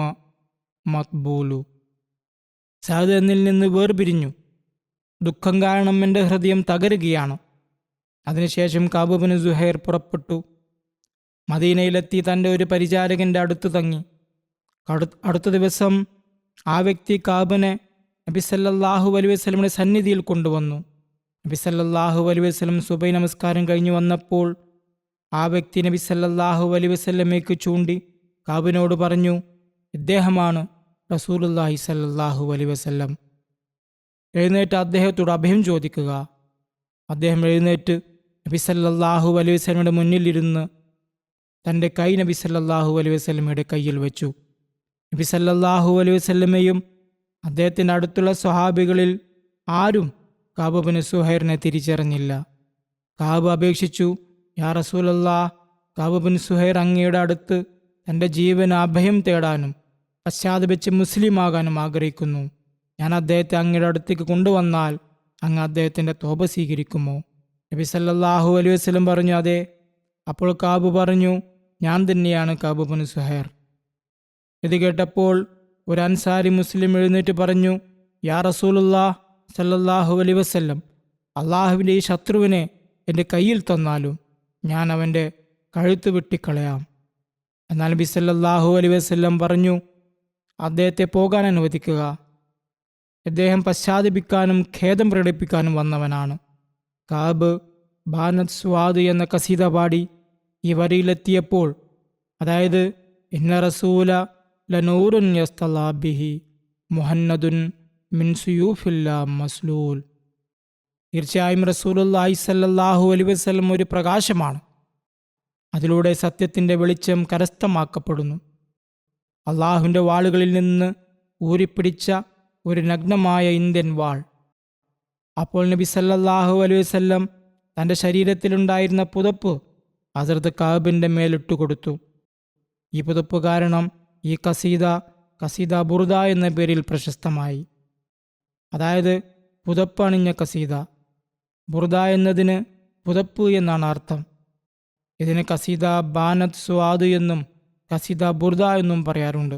മത്ബൂലു. സഅദ് എന്നിൽ നിന്ന് വേർപിരിഞ്ഞു, ദുഃഖം കാരണം എൻ്റെ ഹൃദയം തകരുകയാണ്. അതിനുശേഷം കഅബ് ബിൻ സുഹൈർ പുറപ്പെട്ടു. മദീനയിലെത്തി തൻ്റെ ഒരു പരിചാരകൻ്റെ അടുത്ത് തങ്ങി. അടുത്ത ദിവസം ആ വ്യക്തി കഅബിനെ നബി സല്ലല്ലാഹു അലൈഹി വസല്ലമയുടെ സന്നിധിയിൽ കൊണ്ടുവന്നു. നബി സല്ലല്ലാഹു അലൈഹി വസല്ലം സുബൈ നമസ്കാരം കഴിഞ്ഞു വന്നപ്പോൾ ആ വ്യക്തി നബി സല്ലല്ലാഹു അലൈഹി വസല്ലമയ്ക്ക് ചൂണ്ടി കഅബിനോട് പറഞ്ഞു, ഇദ്ദേഹമാണ് റസൂലുള്ളാഹി സല്ലല്ലാഹു അലൈഹി വസല്ലം. എഴുന്നേറ്റ് അദ്ദേഹത്തോട് അഭയം ചോദിക്കുക. അദ്ദേഹം എഴുന്നേറ്റ് നബി സല്ലല്ലാഹു അലൈഹി വസല്ലമയുടെ മുന്നിലിരുന്ന് തൻ്റെ കൈ നബി സല്ലല്ലാഹു അലൈഹി വസല്ലമയുടെ കയ്യിൽ വെച്ചു. നബി സല്ലല്ലാഹു അലൈഹി വസല്ലമയും അദ്ദേഹത്തിൻ്റെ അടുത്തുള്ള സ്വഹാബികളിൽ ആരും കഅബ് ബിൻ സുഹൈറിനെ തിരിച്ചറിഞ്ഞില്ല. കഅബ് അപേക്ഷിച്ചു, യാ റസൂലല്ലാഹ്, കഅബ് ബിൻ സുഹൈർ അങ്ങയുടെ അടുത്ത് തൻ്റെ ജീവന് അഭയം തേടാനും പശ്ചാത്തപിച്ച് മുസ്ലിമാകാനും ആഗ്രഹിക്കുന്നു. ഞാൻ അദ്ദേഹത്തെ അങ്ങയുടെ അടുത്തേക്ക് കൊണ്ടുവന്നാൽ അങ്ങ് അദ്ദേഹത്തിൻ്റെ തോബ സ്വീകരിക്കുമോ? നബി സല്ലല്ലാഹു അലൈഹി വസല്ലം പറഞ്ഞു, അതെ. അപ്പോൾ കഅബ് പറഞ്ഞു, ഞാൻ തന്നെയാണ് കഅബ് ബിൻ സുഹൈർ. ഇത് കേട്ടപ്പോൾ ഒരു അൻസാരി മുസ്ലിം എഴുന്നേറ്റ് പറഞ്ഞു, യാ റസൂലുള്ളാഹ് സല്ലല്ലാഹു അലൈഹി വസല്ലം, അള്ളാഹുവിൻ്റെ ഈ ശത്രുവിനെ എൻ്റെ കയ്യിൽ തന്നാലും ഞാൻ അവൻ്റെ കഴുത്ത് വെട്ടിക്കളയാം. എന്നാൽ നബി സല്ലല്ലാഹു അലൈഹി വസല്ലം പറഞ്ഞു, അദ്ദേഹത്തെ പോകാൻ അനുവദിക്കുക. അദ്ദേഹം പശ്ചാത്തപിക്കാനും ഖേദം പ്രകടിപ്പിക്കാനും വന്നവനാണ്. കഅബ് ബാനത് സ്വാദ് എന്ന കസീദ പാടി ഈ വരിയിലെത്തിയപ്പോൾ, അതായത് ഇന്ന റസൂല ലനൂറുൻ യസ്തലാ ബിഹി മുഹന്നദുൻ മിൻ സുയൂഫില്ലാ മസ്ലൂൽ, തീർച്ചയായും റസൂലുള്ളാഹി സ്വല്ലല്ലാഹു അലൈഹി വസല്ലം ഒരു പ്രകാശമാണ്. അതിലൂടെ സത്യത്തിൻ്റെ വെളിച്ചം കരസ്ഥമാക്കപ്പെടുന്നു. അള്ളാഹുവിൻ്റെ വാളുകളിൽ നിന്ന് ഊരിപ്പിടിച്ച ഒരു നഗ്നമായ ഇന്ത്യൻ വാൾ. അപ്പോൾ നബി സല്ലല്ലാഹു അലൈഹി വസല്ലം തൻ്റെ ശരീരത്തിലുണ്ടായിരുന്ന പുതപ്പ് ഹസ്രത്ത് കഅബിൻ്റെ മേലിട്ടുകൊടുത്തു. ഈ പുതപ്പ് കാരണം ഈ കസീദ ബുർദ എന്ന പേരിൽ പ്രശസ്തമായി. അതായത് പുതപ്പ് അണിഞ്ഞ കസീദ. ബുർദ എന്നതിന് പുതപ്പ് എന്നാണ് അർത്ഥം. ഇതിന് കസീദ ബാനത് സ്വാദ് എന്നും കസീദ ബുർദ എന്നും പറയാറുണ്ട്.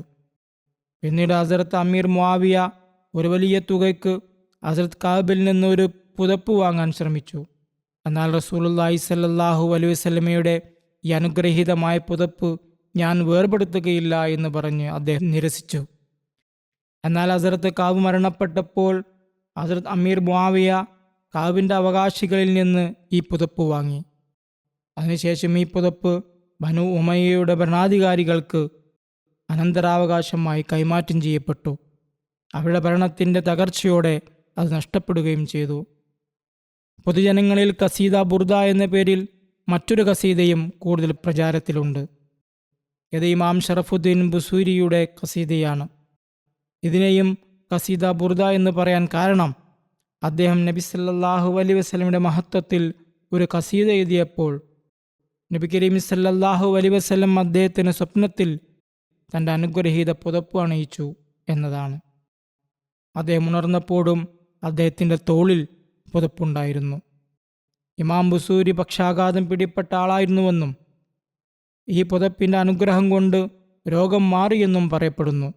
പിന്നീട് ഹസ്രത്ത് അമീർ മുആവിയ ഒരു വലിയ തുകയ്ക്ക് ഹസ്രത്ത് കഅബിൽ നിന്നൊരു പുതപ്പ് വാങ്ങാൻ ശ്രമിച്ചു. എന്നാൽ റസൂലുള്ളാഹി സ്വല്ലല്ലാഹു അലൈഹി വസല്ലമയുടെ ഈ അനുഗ്രഹീതമായ പുതപ്പ് ഞാൻ വേർപെടുത്തുകയില്ല എന്ന് പറഞ്ഞ് അദ്ദേഹം നിരസിച്ചു. എന്നാൽ ഹസ്രത്ത് കഅബ് മരണപ്പെട്ടപ്പോൾ ഹസ്രത്ത് അമീർ മുആവിയ കഅബിൻ്റെ അവകാശികളിൽ നിന്ന് ഈ പുതപ്പ് വാങ്ങി. അതിനുശേഷം ഈ പുതപ്പ് ബനു ഉമയ്യയുടെ ഭരണാധികാരികൾക്ക് അനന്തരാവകാശമായി കൈമാറ്റം ചെയ്യപ്പെട്ടു. അവരുടെ ഭരണത്തിൻ്റെ തകർച്ചയോടെ അത് നഷ്ടപ്പെടുകയും ചെയ്തു. പൊതുജനങ്ങളിൽ കസീദ ബുർദ എന്ന പേരിൽ മറ്റൊരു കസീദയും കൂടുതൽ പ്രചാരത്തിലുണ്ട്. ഇത് ഇമാം ഷറഫുദ്ദീൻ ബുസൂരിയുടെ കസീദയാണ്. ഇതിനെയും കസീദ ബുർദ എന്ന് പറയാൻ കാരണം അദ്ദേഹം നബി സല്ലല്ലാഹു അലൈഹി വസല്ലമയുടെ മഹത്വത്തിൽ ഒരു കസീദ എഴുതിയപ്പോൾ നബി കരീം സല്ലല്ലാഹു അലൈഹി വസല്ലം അദ്ദേഹത്തിന് സ്വപ്നത്തിൽ തൻ്റെ അനുഗ്രഹീത പുതപ്പ് അണിയിച്ചു എന്നതാണ്. അദ്ദേഹം ഉണർന്നപ്പോഴും അദ്ദേഹത്തിൻ്റെ തോളിൽ പുതപ്പുണ്ടായിരുന്നു. ഇമാം ബുസൂരി പക്ഷാഘാതം പിടിപ്പെട്ട ആളായിരുന്നുവെന്നും ഈ പുതപ്പിൻ്റെ അനുഗ്രഹം കൊണ്ട് രോഗം മാറിയെന്നും പറയപ്പെടുന്നു.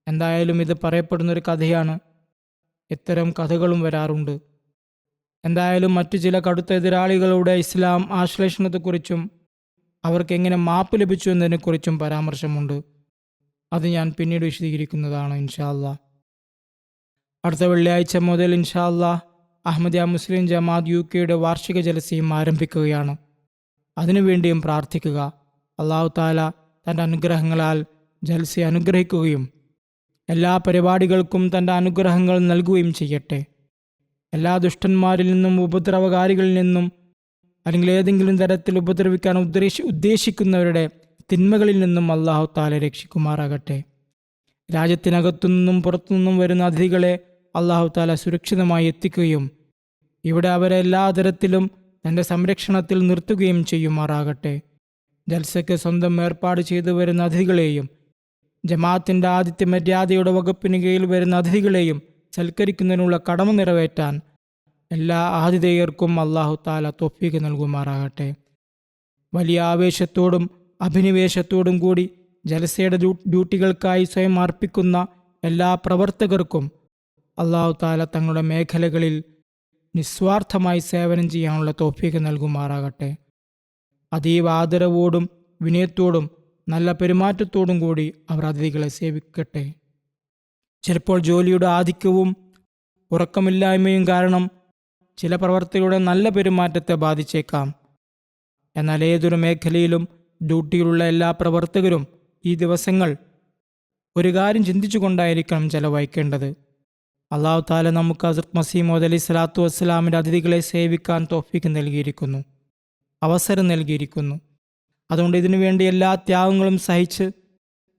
എന്തായാലും ഇത് പറയപ്പെടുന്നൊരു കഥയാണ്. ഇത്തരം കഥകളും വരാറുണ്ട്. എന്തായാലും മറ്റു ചില കടുത്ത എതിരാളികളുടെ ഇസ്ലാം ആശ്ലേഷണത്തെക്കുറിച്ചും അവർക്ക് എങ്ങനെ മാപ്പ് ലഭിച്ചു എന്നതിനെക്കുറിച്ചും പരാമർശമുണ്ട്. അത് ഞാൻ പിന്നീട് വിശദീകരിക്കുന്നതാണ് ഇൻഷാ അല്ലാഹ്. അടുത്ത വെള്ളിയാഴ്ച മുതൽ ഇൻഷാ അല്ലാഹ് അഹമ്മദിയ മുസ്ലിം ജമാഅത്ത് UK വാർഷിക ജലസയും ആരംഭിക്കുകയാണ്. അതിനുവേണ്ടിയും പ്രാർത്ഥിക്കുക. അല്ലാഹു തആല തൻ്റെ അനുഗ്രഹങ്ങളാൽ ജൽസയെ അനുഗ്രഹിക്കുകയും എല്ലാ പരിപാടികൾക്കും തൻ്റെ അനുഗ്രഹങ്ങൾ നൽകുകയും ചെയ്യട്ടെ. എല്ലാ ദുഷ്ടന്മാരിൽ നിന്നും ഉപദ്രവകാരികളിൽ നിന്നും അല്ലെങ്കിൽ ഏതെങ്കിലും തരത്തിൽ ഉപദ്രവിക്കാൻ ഉദ്ദേശിക്കുന്നവരുടെ തിന്മകളിൽ നിന്നും അല്ലാഹു തആല രക്ഷിക്കുമാറാകട്ടെ. രാജ്യത്തിനകത്തുനിന്നും പുറത്തുനിന്നും വരുന്ന അതിഥികളെ അല്ലാഹു തആല സുരക്ഷിതമായി എത്തിക്കുകയും ഇവിടെ അവരെ എല്ലാ തരത്തിലും തൻ്റെ സംരക്ഷണത്തിൽ നിർത്തുകയും ചെയ്യുമാറാകട്ടെ. ജൽസയ്ക്ക് സ്വന്തം ഏർപ്പാട് ചെയ്തു വരുന്ന അതിഥികളെയും ജമാഅത്തിൻ്റെ ആദിത്യ മര്യാദയുടെ വകുപ്പിന് കീഴിൽ വരുന്ന അതിഥികളെയും സൽക്കരിക്കുന്നതിനുള്ള കടമ നിറവേറ്റാൻ എല്ലാ ആതിഥേയർക്കും അല്ലാഹു തആല തൗഫീഖ് നൽകുമാറാകട്ടെ. വലിയ ആവേശത്തോടും അഭിനിവേശത്തോടും കൂടി ജലസയുടെ ഡ്യൂട്ടികൾക്കായി സ്വയം അർപ്പിക്കുന്ന എല്ലാ പ്രവർത്തകർക്കും അള്ളാഹു താല തങ്ങളുടെ മേഖലകളിൽ നിസ്വാർത്ഥമായി സേവനം ചെയ്യാനുള്ള തൗഫീഖ് നൽകുമാറാകട്ടെ. അതീവ ആദരവോടും വിനയത്തോടും നല്ല പെരുമാറ്റത്തോടും കൂടി അവർ അതിഥികളെ സേവിക്കട്ടെ. ചിലപ്പോൾ ജോലിയുടെ ആധിക്യവും ഉറക്കമില്ലായ്മയും കാരണം ചില പ്രവർത്തകരുടെ നല്ല പെരുമാറ്റത്തെ ബാധിച്ചേക്കാം. എന്നാൽ ഏതൊരു മേഖലയിലും ഡ്യൂട്ടിയിലുള്ള എല്ലാ പ്രവർത്തകരും ഈ ദിവസങ്ങൾ ഒരു കാര്യം ചിന്തിച്ചുകൊണ്ടായിരിക്കണം ചെലവഴിക്കേണ്ടത്. അള്ളാഹു താല നമുക്ക് ഹസ്രത്ത് മസീഹ് മൗഊദ് അലൈഹി സ്വലാത്തു വസ്സലാമിൻ്റെ അതിഥികളെ സേവിക്കാൻ തൗഫീഖ് നൽകിയിരിക്കുന്നു, അവസരം നൽകിയിരിക്കുന്നു. അതുകൊണ്ട് ഇതിനു വേണ്ടി എല്ലാ ത്യാഗങ്ങളും സഹിച്ച്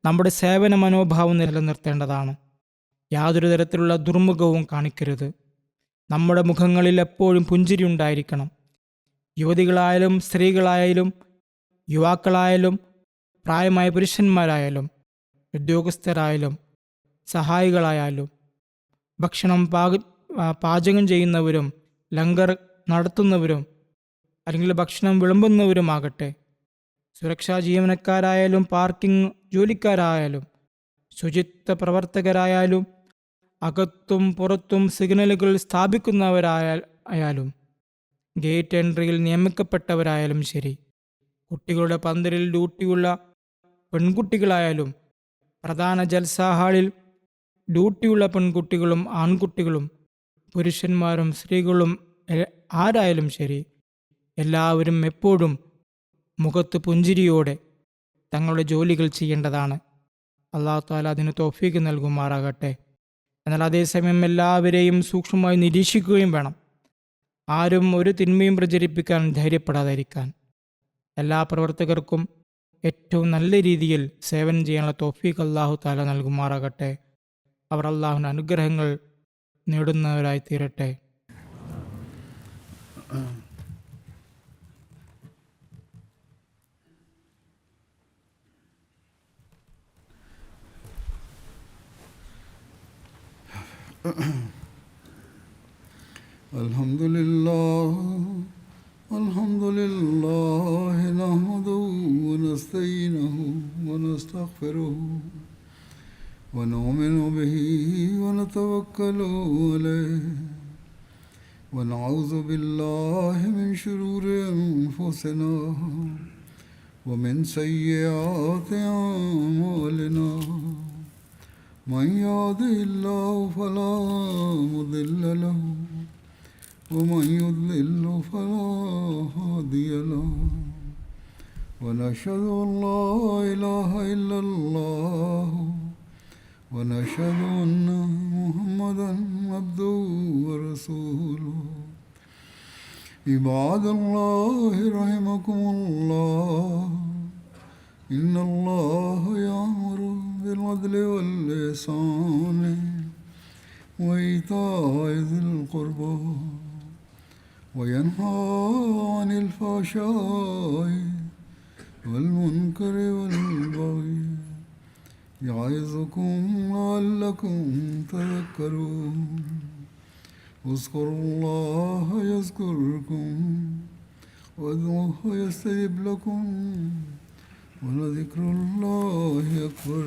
നമ്മുടെ സേവന മനോഭാവം നിലനിർത്തേണ്ടതാണ്. യാതൊരു തരത്തിലുള്ള ദുർമുഖവും കാണിക്കരുത്. നമ്മുടെ മുഖങ്ങളിൽ എപ്പോഴും പുഞ്ചിരി ഉണ്ടായിരിക്കണം. യുവതികളായാലും സ്ത്രീകളായാലും യുവാക്കളായാലും പ്രായമായ പുരുഷന്മാരായാലും ഉദ്യോഗസ്ഥരായാലും സഹായികളായാലും ഭക്ഷണം പാചകം ചെയ്യുന്നവരും ലങ്കർ നടത്തുന്നവരും അല്ലെങ്കിൽ ഭക്ഷണം വിളമ്പുന്നവരുമാകട്ടെ, സുരക്ഷാ ജീവനക്കാരായാലും പാർക്കിംഗ് ജോലിക്കാരായാലും ശുചിത്വ പ്രവർത്തകരായാലും അകത്തും പുറത്തും സിഗ്നലുകൾ സ്ഥാപിക്കുന്നവരായാലും ഗേറ്റ് എൻട്രിയിൽ നിയമിക്കപ്പെട്ടവരായാലും ശരി, കുട്ടികളുടെ പന്തലിൽ ഡ്യൂട്ടിയുള്ള പെൺകുട്ടികളായാലും പ്രധാന ജൽസാ ഹാളിൽ ഡ്യൂട്ടിയുള്ള പെൺകുട്ടികളും ആൺകുട്ടികളും പുരുഷന്മാരും സ്ത്രീകളും ആരായാലും ശരി, എല്ലാവരും എപ്പോഴും മുഖത്ത് പുഞ്ചിരിയോടെ തങ്ങളുടെ ജോലികൾ ചെയ്യേണ്ടതാണ്. അല്ലാഹു തആല അതിന് തൗഫീഖ് നൽകുമാറാകട്ടെ. എന്നാൽ അതേസമയം എല്ലാവരെയും സൂക്ഷ്മമായി നിരീക്ഷിക്കുകയും വേണം. ആരും ഒരു തിന്മയും പ്രചരിപ്പിക്കാൻ ധൈര്യപ്പെടാതിരിക്കാൻ. എല്ലാ പ്രവർത്തകർക്കും ഏറ്റവും നല്ല രീതിയിൽ സേവനം ചെയ്യാനുള്ള തൗഫീഖ് അല്ലാഹു തആല നൽകുമാറാകട്ടെ. അവർ അള്ളാഹുവിൻ്റെ അനുഗ്രഹങ്ങൾ നേടുന്നവരായി തീരട്ടെ. അൽഹംദുലില്ലാഹ് നഹ്മദുഹു വനസ്തഈനുഹു വനസ്തഗ്ഫിറുഹു വനുഅ്മിനു ബിഹി വനതവക്കലു അലൈഹി വനഊദു ബില്ലാഹി മിൻ ശുറൂരി അൻഫുസിനാ വമിൻ സയ്യിആതി അഅ്മാലിനാ മൻ യഹ്ദിഹില്ലാഹു ഫലാ മുദില്ല ലഹു ومن يضلل فلا هادي له ونشهد أن لا إله إلا الله ونشهد أن محمدا عبده ورسوله عباد الله رحمكم الله إن الله يأمر بالعدل والإحسان وإيتاء ذي القربى وينهى عن الفحشاء والمنكر والبغي يعظكم لعلكم تذكرون اذكروا الله يذكركم وادعوه يستجب لكم ولذكر الله أكبر.